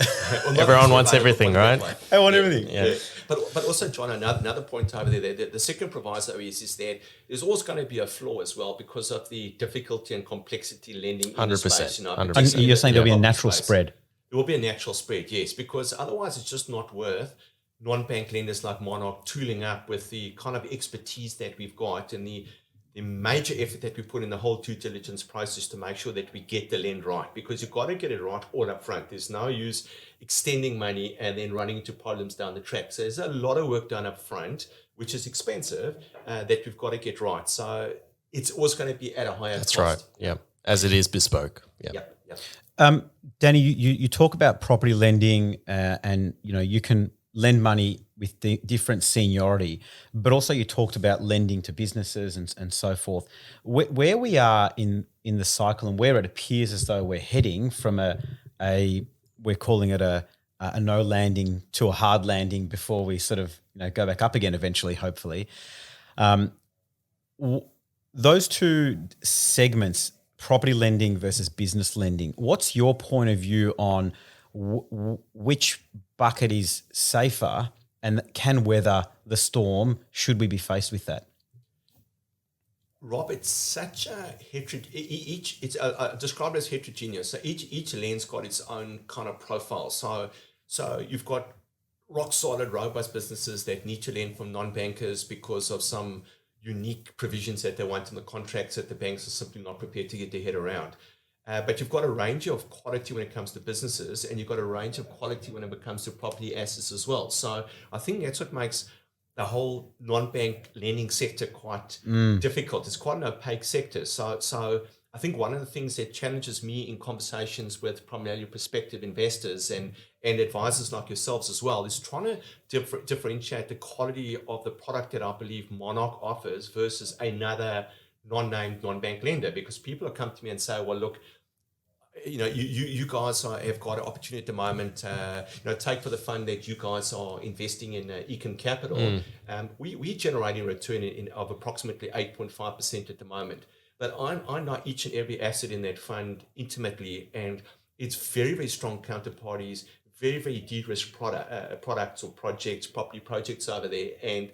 Everyone wants everything, right? I want everything. Yeah. But also, John, another point over there, the second proviso is that there's always going to be a flaw as well because of the difficulty and complexity lending in the space. 100%. And you're saying there'll be a natural spread? There will be a natural spread, yes, because otherwise it's just not worth non-bank lenders like Monark tooling up with the kind of expertise that we've got and the major effort that we put in the whole due diligence process to make sure that we get the lend right, because you've got to get it right all up front. There's no use extending money and then running into problems down the track. So there's a lot of work done up front, which is expensive, that we've got to get right. So it's always going to be at a higher cost. That's right, yeah, as it is bespoke. Yep. Danny, you talk about property lending and you can lend money with different seniority, but also you talked about lending to businesses and so forth. Where we are in the cycle and where it appears as though we're heading from we're calling it a no landing to a hard landing before we sort of go back up again eventually, hopefully. Those two segments, property lending versus business lending, what's your point of view on which bucket is safer and can weather the storm should we be faced with that? Rob, it's such a I describe it as heterogeneous. So each lend's got its own kind of profile. So you've got rock solid, robust businesses that need to lend from non-bankers because of some unique provisions that they want in the contracts that the banks are simply not prepared to get their head around. But you've got a range of quality when it comes to businesses, and you've got a range of quality when it comes to property assets as well. So I think that's what makes the whole non-bank lending sector quite difficult. It's quite an opaque sector. So I think one of the things that challenges me in conversations with primarily prospective investors and advisors like yourselves as well is trying to differentiate the quality of the product that I believe Monark offers versus another non-named non-bank lender, because people will come to me and say, well, look, you guys have got an opportunity at the moment. Take for the fund that you guys are investing in Econ Capital. We're generating a return of approximately 8.5% at the moment. But I know each and every asset in that fund intimately, and it's very, very strong counterparties, very, very de-risked products or projects, property projects over there. And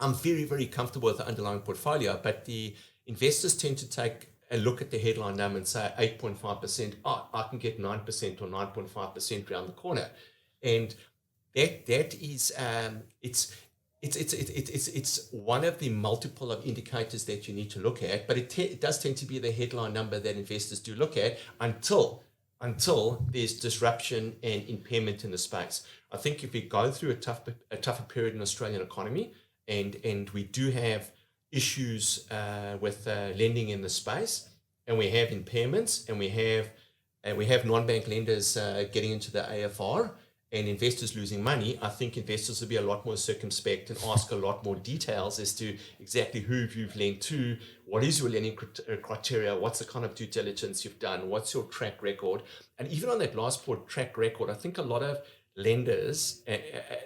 I'm very, very comfortable with the underlying portfolio, but the investors tend to take a look at the headline number and say 8.5%, I can get 9% or 9.5% around the corner. And that is, it's one of the multiple of indicators that you need to look at, but it does tend to be the headline number that investors do look at until there's disruption and impairment in the space. I think if we go through a tougher period in the Australian economy, and we do have issues with lending in the space, and we have impairments, and we have non-bank lenders getting into the AFR and investors losing money, I think investors will be a lot more circumspect and ask a lot more details as to exactly who you've lent to, what is your lending criteria, what's the kind of due diligence you've done, what's your track record. And even on that last point, track record, I think a lot of lenders,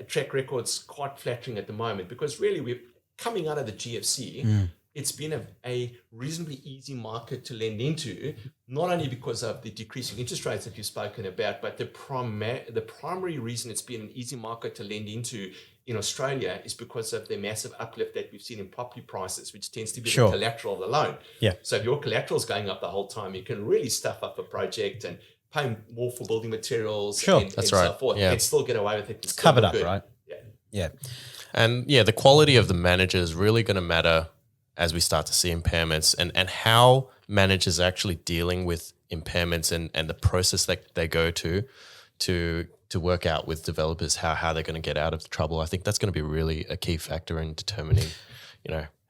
track record's quite flattering at the moment, because really we're coming out of the GFC. It's been a reasonably easy market to lend into, not only because of the decreasing interest rates that you've spoken about, but the primary reason it's been an easy market to lend into in Australia is because of the massive uplift that we've seen in property prices, which tends to be the collateral of the loan. Yeah. So if your collateral is going up the whole time, you can really stuff up a project and pay more for building materials and so forth, and still get away with it. It's covered up, right? Yeah. And the quality of the manager is really going to matter as we start to see impairments, and how managers are actually dealing with impairments and the process that they go to work out with developers how they're going to get out of the trouble. I think that's going to be really a key factor in determining,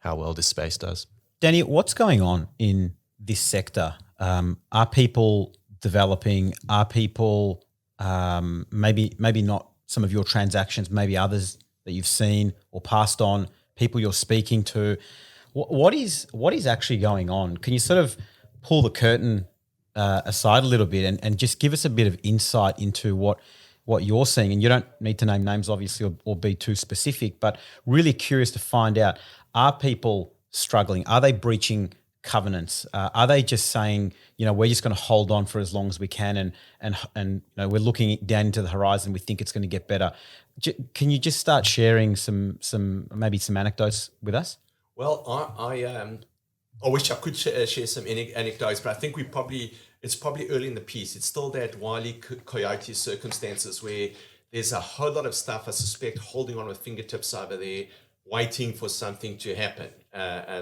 how well this space does. Dani, what's going on in this sector? Are people developing? Are people maybe not some of your transactions, maybe others that you've seen or passed on, people you're speaking to? What is actually going on? Can you sort of pull the curtain aside a little bit and just give us a bit of insight into what you're seeing? And you don't need to name names, obviously, or be too specific, but really curious to find out, are people struggling? Are they breaching covenants? Are they just saying, we're just going to hold on for as long as we can and we're looking down into the horizon, we think it's going to get better? Can you just start sharing some anecdotes with us? Well, I wish I could share some anecdotes, but I think it's probably early in the piece. It's still that Wile E. Coyote circumstances where there's a whole lot of stuff, I suspect, holding on with fingertips over there, waiting for something to happen,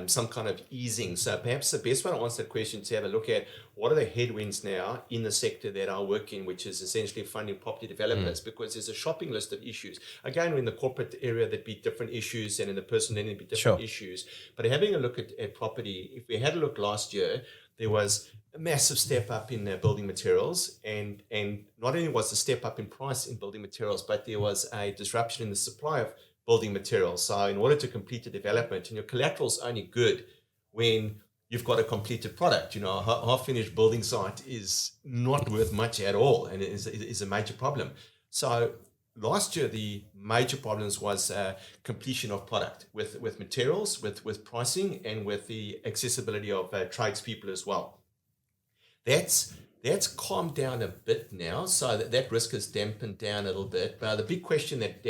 some kind of easing. So perhaps the best way to answer that question is to have a look at what are the headwinds now in the sector that I work in, which is essentially funding property developers, because there's a shopping list of issues. Again, in the corporate area, there'd be different issues, and in the personal lending, there'd be different issues. But having a look at property, if we had a look last year, there was a massive step up in building materials, and not only was the step up in price in building materials, but there was a disruption in the supply of building materials. So in order to complete the development, and your collateral's only good when you've got a completed product. A half-finished building site is not worth much at all, and it is a major problem. So last year, the major problems was completion of product with materials, with pricing, and with the accessibility of tradespeople as well. That's calmed down a bit now, so that risk has dampened down a little bit. But the big question that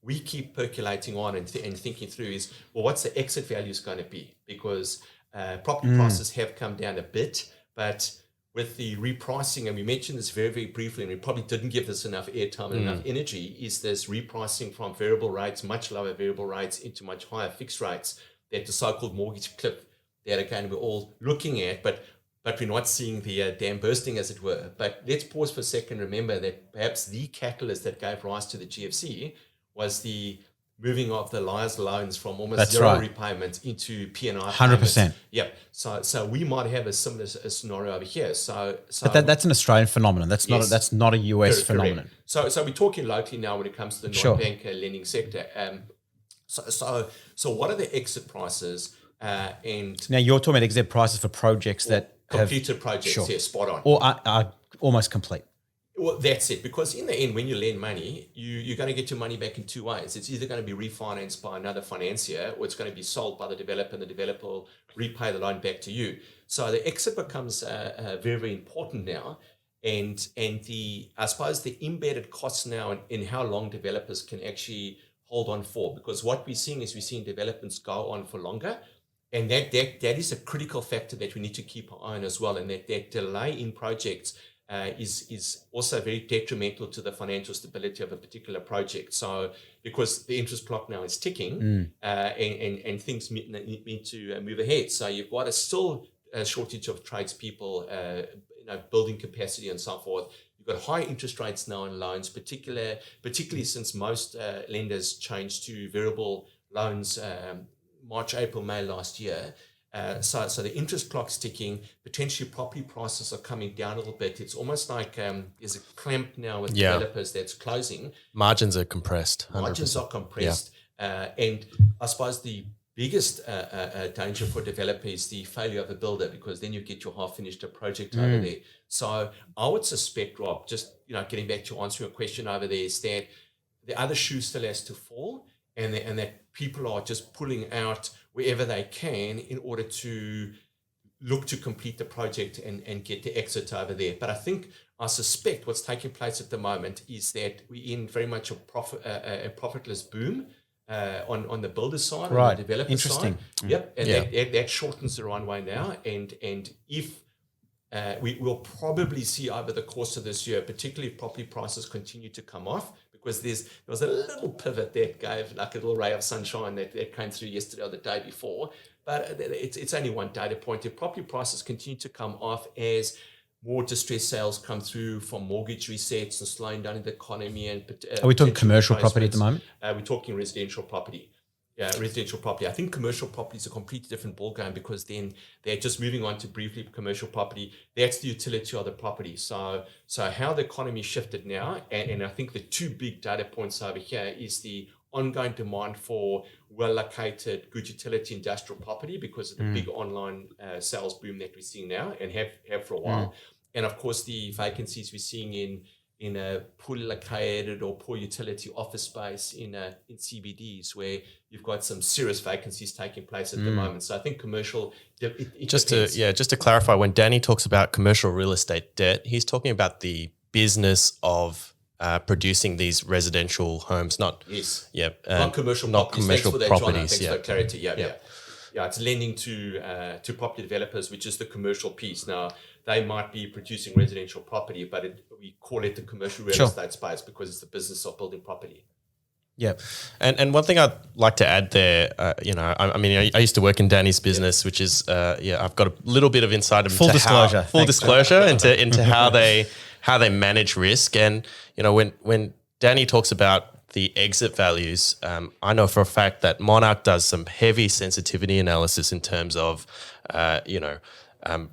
we keep percolating on and thinking through is, well, what's the exit value is going to be? Because property prices have come down a bit, but with the repricing, and we mentioned this very, very briefly, and we probably didn't give this enough airtime and enough energy, is this repricing from variable rates, much lower variable rates, into much higher fixed rates, that the so-called mortgage cliff that, again, we're all looking at, but we're not seeing the dam bursting, as it were. But let's pause for a second. Remember that perhaps the catalyst that gave rise to the GFC was the moving of the liar's loans from almost zero repayment into P&I 100%. Yep. So we might have a similar scenario over here. But that's an Australian phenomenon. That's not a US phenomenon. Correct. So we're talking locally now when it comes to the non-bank lending sector. So what are the exit prices? And now you're talking about exit prices for projects that completed projects, yeah, spot on, or are almost complete. Well, that's it. Because in the end, when you lend money, you're going to get your money back in two ways. It's either going to be refinanced by another financier, or it's going to be sold by the developer, and the developer will repay the loan back to you. So the exit becomes very, very important now. And I suppose the embedded costs now in how long developers can actually hold on for. Because what we're seeing is developments go on for longer. And that is a critical factor that we need to keep our eye on as well. And that delay in projects is also very detrimental to the financial stability of a particular project. So because the interest clock now is ticking, and things need to move ahead. So you've got a shortage of tradespeople, building capacity and so forth. You've got high interest rates now in loans, particularly since most lenders changed to variable loans March, April, May last year. So the interest clock's ticking. Potentially property prices are coming down a little bit. It's almost like there's a clamp now with developers that's closing. Margins are compressed. 100%. Margins are compressed. And I suppose the biggest danger for a developer is the failure of a builder, because then you get your half-finished project over there. So I would suspect, Rob, just getting back to answering your question over there, is that the other shoe still has to fall, and that people are just pulling out wherever they can in order to look to complete the project and get the exit over there. But I suspect what's taking place at the moment is that we're in very much a profitless boom on the builder side, on the developer side. Yep, and that shortens the runway now. And if we will probably see over the course of this year, particularly if property prices continue to come off, because there was a little pivot that gave like a little ray of sunshine that came through yesterday or the day before. But it's only one data point. If property prices continue to come off as more distressed sales come through from mortgage resets and slowing down in the economy, and are we talking commercial property at the moment? We're talking residential property. Yeah, residential property. I think commercial property is a completely different ballgame, because then they're just moving on to briefly commercial property. That's the utility of the property. So how the economy shifted now, and I think the two big data points over here is the ongoing demand for well-located, good utility industrial property because of the big online sales boom that we're seeing now and have for a while. And of course, the vacancies we're seeing in a poorly located or poor utility office space in CBDs, where you've got some serious vacancies taking place at the moment. So I think commercial, just to clarify, when Dani talks about commercial real estate debt, he's talking about the business of producing these residential homes, not commercial properties. Thanks for clarity. Yeah, it's lending to property developers, which is the commercial piece. Now, they might be producing residential property, but we call it the commercial real estate space because it's the business of building property. Yeah. And one thing I'd like to add there, I used to work in Dani's business, which is, I've got a little bit of insight into full disclosure into how they manage risk. And, when Dani talks about the exit values, I know for a fact that Monark does some heavy sensitivity analysis in terms of,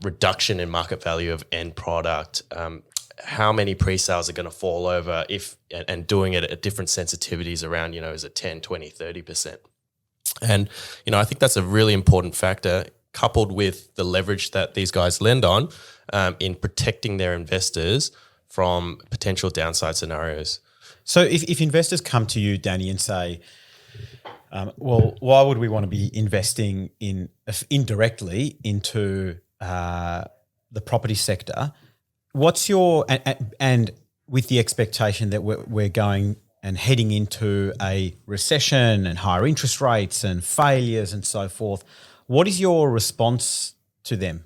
reduction in market value of end product, how many pre-sales are going to fall over and doing it at different sensitivities around, is it 10, 20, 30%. And, I think that's a really important factor, coupled with the leverage that these guys lend on in protecting their investors from potential downside scenarios. So if investors come to you, Dani, and say, why would we want to be investing indirectly into the property sector? What's your and with the expectation that we're going and heading into a recession and higher interest rates and failures and so forth. What is your response to them?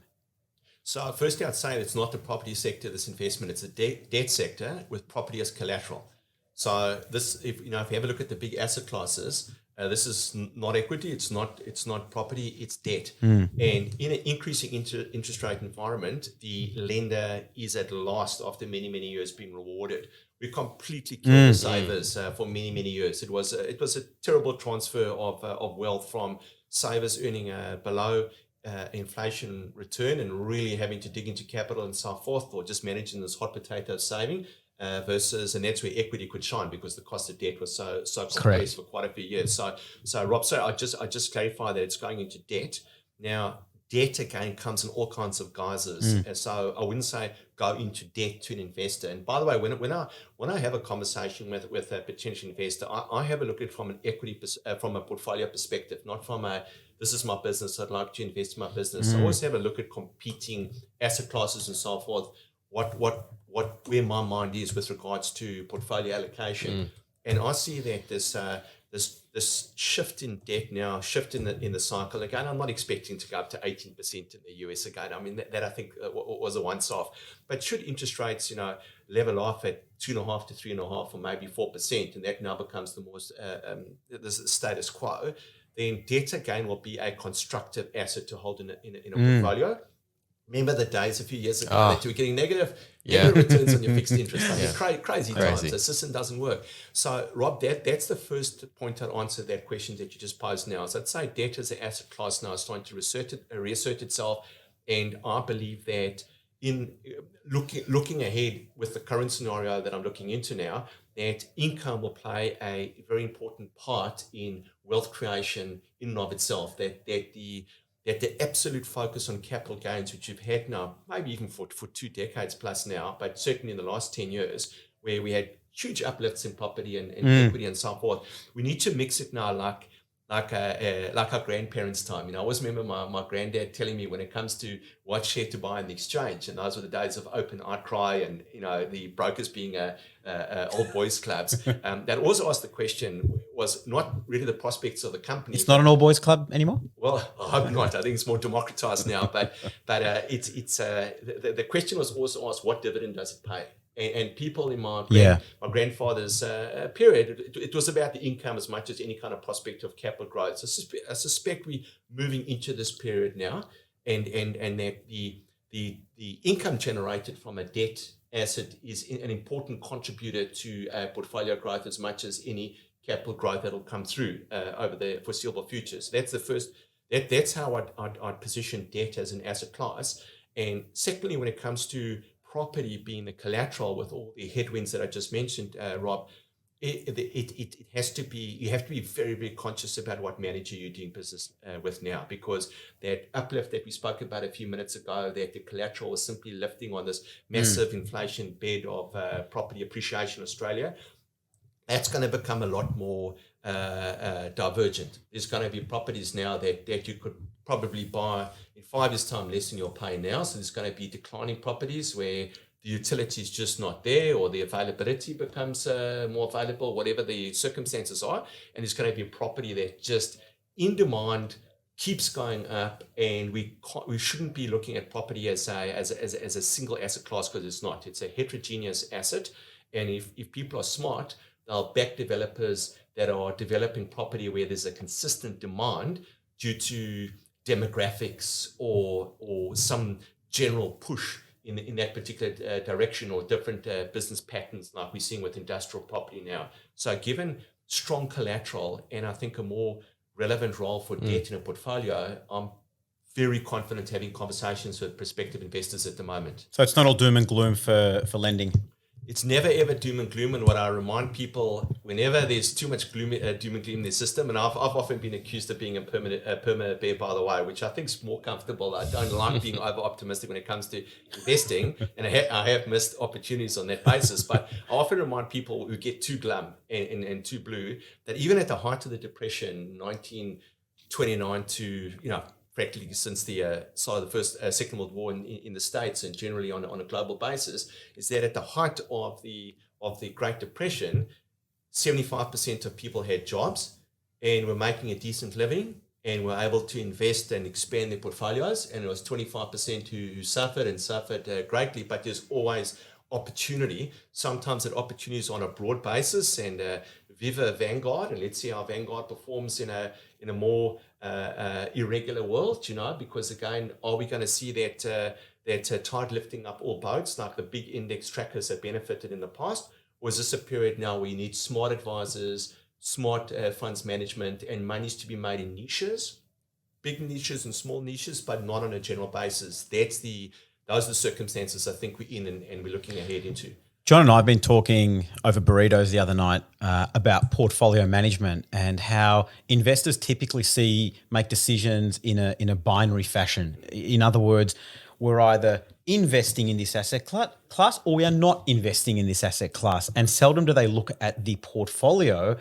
So firstly, I'd say it's not the property sector, this investment, it's the debt sector with property as collateral. So this, if you have a look at the big asset classes, this is not equity, it's not property, it's debt. And in an increasing interest rate environment, the lender is at last, after many years, being rewarded. We completely killed the savers for many years. It was a terrible transfer of wealth from savers earning below inflation return and really having to dig into capital and so forth, or just managing this hot potato saving. Versus, and that's where equity could shine because the cost of debt was so compressed for quite a few years. So Rob, I just clarify that it's going into debt. Now, debt again comes in all kinds of guises. And so I wouldn't say go into debt to an investor. And by the way, when I have a conversation with a potential investor, I have a look at it from an equity from a portfolio perspective, not from a this is my business, I'd like to invest in my business. I always have a look at competing asset classes and so forth. Where my mind is with regards to portfolio allocation, and I see that this shift in debt now, shift in the cycle again. I'm not expecting to go up to 18% in the US again. I mean that I think was a once-off. But should interest rates level off at 2.5 to 3.5 or maybe 4%, and that now becomes the most the status quo, then debt again will be a constructive asset to hold in a portfolio. Remember the days a few years ago that you were getting negative returns on your fixed interest. I mean, crazy times. The system doesn't work. So, Rob, that's the first point I'd answer that question that you just posed now. So I'd say debt as an asset class now is starting to reassert itself. And I believe that in looking ahead with the current scenario that I'm looking into now, that income will play a very important part in wealth creation in and of itself, that the absolute focus on capital gains, which you've had now, maybe even for 2 decades plus now, but certainly in the last 10 years, where we had huge uplifts in property and equity and so forth, we need to mix it now like our grandparents' time. I always remember my granddad telling me when it comes to what share to buy in the exchange, and those were the days of open outcry and the brokers being old boys clubs. That also asked the question was not really the prospects of the company. It's not an all boys club anymore. Well, I hope not. I think it's more democratized now. But it's the question was also asked, what dividend does it pay? And people in my grandfather's period, it was about the income as much as any kind of prospect of capital growth. So I suspect we're moving into this period now, and that the income generated from a debt asset is an important contributor to portfolio growth as much as any capital growth that will come through over the foreseeable future. So that's the first. That's how I'd position debt as an asset class. And secondly, when it comes to property being the collateral with all the headwinds that I just mentioned, Rob, it has to be, you have to be very, very conscious about what manager you're doing business with now, because that uplift that we spoke about a few minutes ago, that the collateral was simply lifting on this massive inflation bed of property appreciation in Australia, that's going to become a lot more divergent. There's going to be properties now that you could probably buy in 5 years' time less than you're paying now. So there's going to be declining properties where the utility is just not there, or the availability becomes more available, whatever the circumstances are. And there's going to be a property that just in demand keeps going up, and we shouldn't be looking at property as a single asset class, because it's not. It's a heterogeneous asset, and if people are smart, they'll back developers that are developing property where there's a consistent demand due to demographics or some general push in that particular direction, or different business patterns like we're seeing with industrial property now. So given strong collateral and I think a more relevant role for debt in a portfolio, I'm very confident having conversations with prospective investors at the moment. So it's not all doom and gloom for lending. It's never ever doom and gloom, and what I remind people, whenever there's too much doom and gloom in their system, and I've often been accused of being a permanent bear, by the way, which I think is more comfortable. I don't like being over optimistic when it comes to investing, and I have missed opportunities on that basis. But I often remind people who get too glum and too blue that even at the height of the Depression, 1929 to practically since the start of the Second World War in the States, and generally on a global basis, is that at the height of the Great Depression, 75% of people had jobs and were making a decent living and were able to invest and expand their portfolios. And it was 25% who suffered and suffered greatly, but there's always opportunity. Sometimes that opportunity is on a broad basis, and viva Vanguard, and let's see how Vanguard performs in a more irregular world, because again, are we going to see that tide lifting up all boats like the big index trackers that benefited in the past? Or is this a period now where you need smart advisors, smart funds management, and monies to be made in niches, big niches and small niches, but not on a general basis? Those are the circumstances I think we're in and we're looking ahead into. John and I have been talking over burritos the other night about portfolio management and how investors typically make decisions in a binary fashion. In other words, we're either investing in this asset class or we are not investing in this asset class. And seldom do they look at the portfolio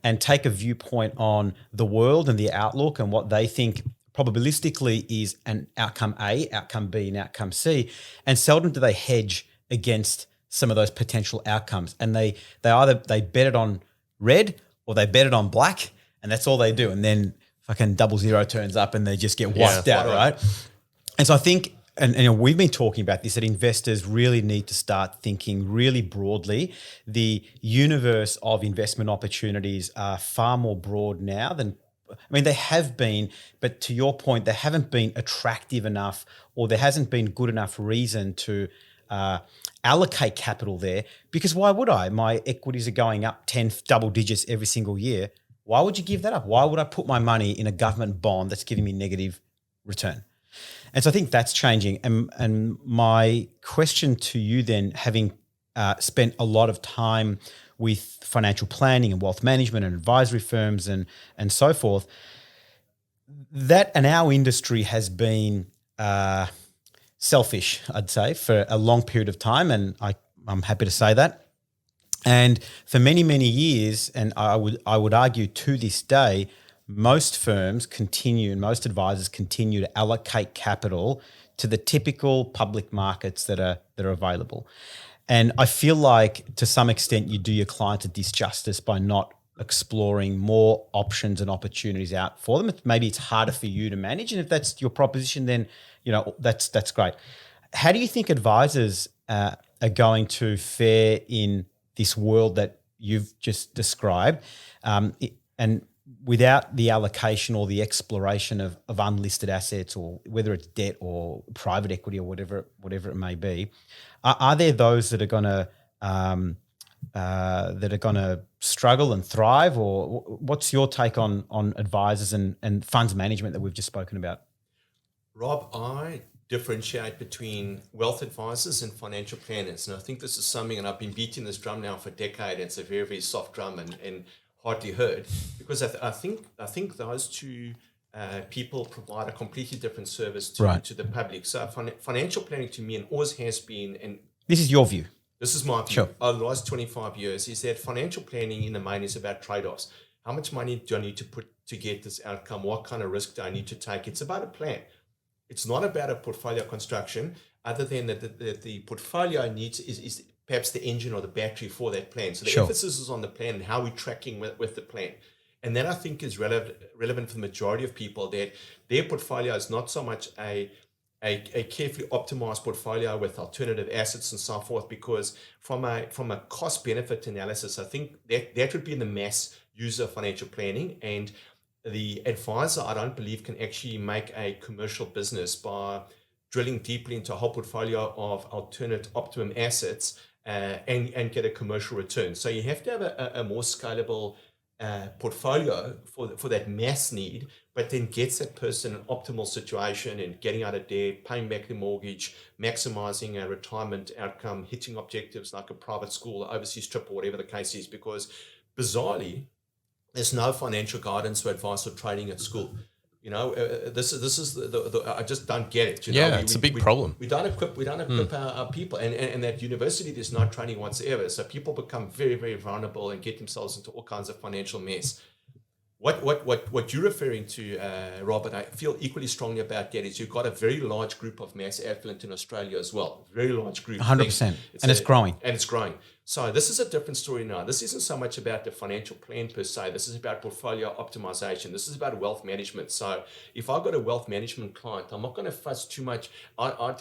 and take a viewpoint on the world and the outlook and what they think probabilistically is an outcome A, outcome B, and outcome C. And seldom do they hedge against some of those potential outcomes. And they either bet it on red or they bet it on black, and that's all they do. And then fucking 00 turns up and they just get wiped out, right? And so I think, and we've been talking about this, that investors really need to start thinking really broadly. The universe of investment opportunities are far more broad now than, they have been, but to your point, they haven't been attractive enough, or there hasn't been good enough reason to allocate capital there. Because why would I? My equities are going up 10 double digits every single year. Why would you give that up? Why would I put my money in a government bond that's giving me negative return? And so I think that's changing. And my question to you then, having spent a lot of time with financial planning and wealth management and advisory firms and so forth, that and our industry has been selfish, I'd say, for a long period of time, and I'm happy to say that. And for many, many years, and I would argue to this day, most firms continue and most advisors continue to allocate capital to the typical public markets that are available. And I feel like to some extent you do your clients a disjustice by not exploring more options and opportunities out for them. Maybe it's harder for you to manage, and if that's your proposition, then that's great. How do you think advisors are going to fare in this world that you've just described, and without the allocation or the exploration of unlisted assets, or whether it's debt or private equity or whatever it may be? Are there those that are going to struggle and thrive, or what's your take on advisors and funds management that we've just spoken about? Rob, I differentiate between wealth advisors and financial planners, and I think this is something, and I've been beating this drum now for a decade. It's a very, very soft drum and hardly heard, because I think those two people provide a completely different service to the public. So financial planning to me, and always has been, and this is your view. This is my view. Sure. Over the last 25 years, is that financial planning in the main is about trade-offs. How much money do I need to put to get this outcome? What kind of risk do I need to take? It's about a plan. It's not about a portfolio construction, other than that the portfolio needs is perhaps the engine or the battery for that plan. So the emphasis is on the plan and how we're tracking with the plan. And that, I think, is relevant for the majority of people, that their portfolio is not so much a carefully optimized portfolio with alternative assets and so forth, because from a cost benefit analysis, I think that would be in the mass user of financial planning. And the advisor, I don't believe, can actually make a commercial business by drilling deeply into a whole portfolio of alternate optimum assets and get a commercial return. So you have to have a more scalable portfolio for that mass need, but then gets that person an optimal situation and getting out of debt, paying back the mortgage, maximizing a retirement outcome, hitting objectives like a private school, overseas trip, or whatever the case is. Because bizarrely, there's no financial guidance or advice or training at school. This is the I just don't get it. It's a big problem. We don't equip our people, and at university there's no training whatsoever. So people become very, very vulnerable and get themselves into all kinds of financial mess. What you're referring to, Robert, I feel equally strongly about that, is you've got a very large group of mass affluent in Australia as well. Very large group. 100%. It's growing. And it's growing. So this is a different story now. This isn't so much about the financial plan per se. This is about portfolio optimization. This is about wealth management. So if I've got a wealth management client, I'm not going to fuss too much. I'd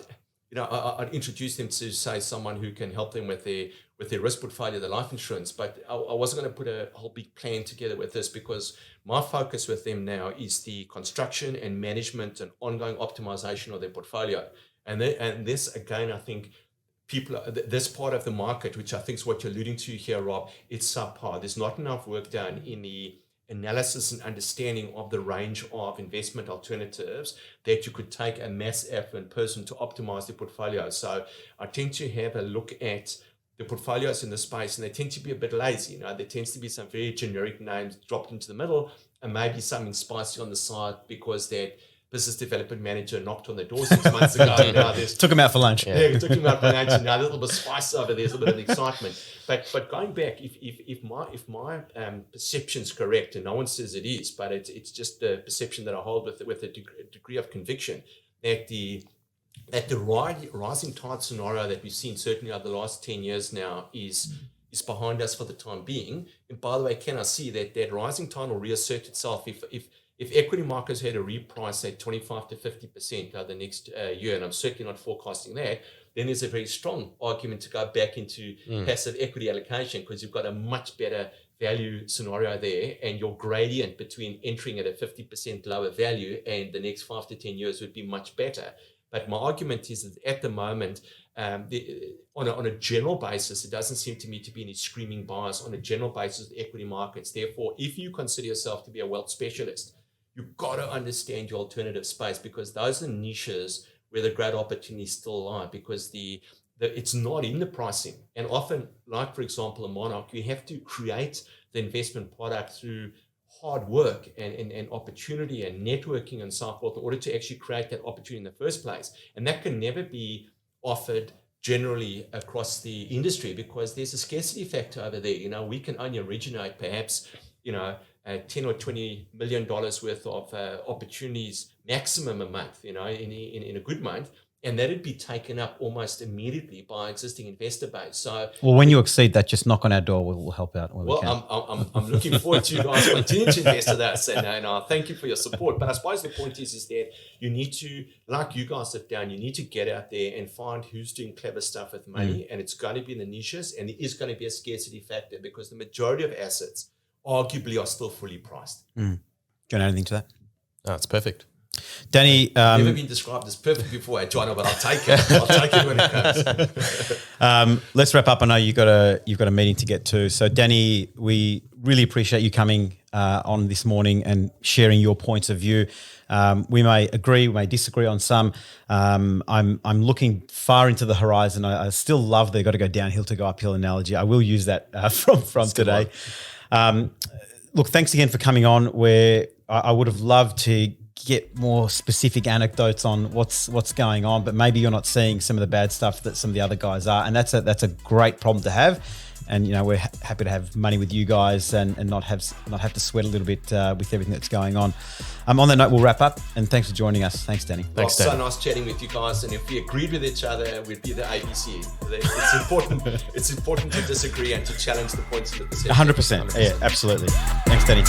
introduce them to, say, someone who can help them with their risk portfolio, the life insurance. But I wasn't going to put a whole big plan together with this, because my focus with them now is the construction and management and ongoing optimization of their portfolio. And this, again, I think this part of the market, which I think is what you're alluding to here, Rob, it's subpar. There's not enough work done in the analysis and understanding of the range of investment alternatives that you could take a mass affluent person to optimize their portfolio. So I tend to have a look at the portfolios in the space, and they tend to be a bit lazy. There tends to be some very generic names dropped into the middle, and maybe something spicy on the side because that business development manager knocked on the door 6 months ago. Now took him out for lunch. Yeah, took him out for lunch, and now there's a little bit of spice over there. There's a little bit of excitement. But going back, if my perception's correct, and no one says it is, but it's just the perception that I hold with a degree of conviction that the rising tide scenario that we've seen certainly over the last 10 years now is behind us for the time being. And by the way, can I see that rising tide will reassert itself if equity markets had a reprice at 25 to 50% over the next year, and I'm certainly not forecasting that, then there's a very strong argument to go back into passive equity allocation, because you've got a much better value scenario there, and your gradient between entering at a 50% lower value and the next 5 to 10 years would be much better. But my argument is that at the moment, on a general basis, it doesn't seem to me to be any screaming bias on a general basis of the equity markets. Therefore, if you consider yourself to be a wealth specialist, you've got to understand your alternative space, because those are niches where the great opportunities still lie, because it's not in the pricing. And often, like, for example, a Monark, you have to create the investment product through hard work and opportunity and networking and so forth in order to actually create that opportunity in the first place. And that can never be offered generally across the industry, because there's a scarcity factor over there. We can only originate perhaps, $10 or $20 million worth of opportunities maximum a month, in a good month. And that'd be taken up almost immediately by existing investor base. So, well, when you exceed that, just knock on our door. We'll help out. I'm looking forward to you guys continuing to invest with us, and thank you for your support. But I suppose the point is that you need to, like you guys have done, you need to get out there and find who's doing clever stuff with money, and it's going to be in the niches, and there is going to be a scarcity factor, because the majority of assets arguably are still fully priced. Do you want to add anything to that? No, it's perfect. Dani, never been described as perfect before, John, but I'll take it. I'll take it when it comes. Let's wrap up. I know you've got a meeting to get to. So, Dani, we really appreciate you coming on this morning and sharing your points of view. We may agree, we may disagree on some. I'm looking far into the horizon. I still love the got to go downhill to go uphill analogy. I will use that from today. Look, thanks again for coming on. Where I would have loved to get more specific anecdotes on what's going on, but maybe you're not seeing some of the bad stuff that some of the other guys are, and that's a great problem to have. And we're happy to have money with you guys and not have to sweat a little bit with everything that's going on. On that note, we'll wrap up, and thanks for joining us. Thanks, Dani. Thanks, Dani. So nice chatting with you guys, and if we agreed with each other, we'd be the ABC. It's important. It's important to disagree and to challenge the points of the perception. 100%. Yeah, absolutely. Thanks, Dani.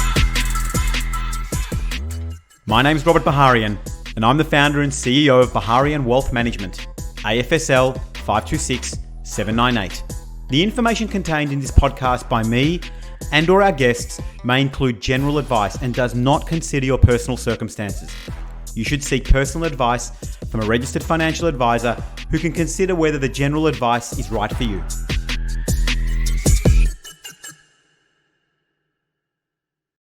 My name's Robert Baharian, and I'm the founder and CEO of Baharian Wealth Management, AFSL 526798. The information contained in this podcast by me and or our guests may include general advice and does not consider your personal circumstances. You should seek personal advice from a registered financial advisor who can consider whether the general advice is right for you.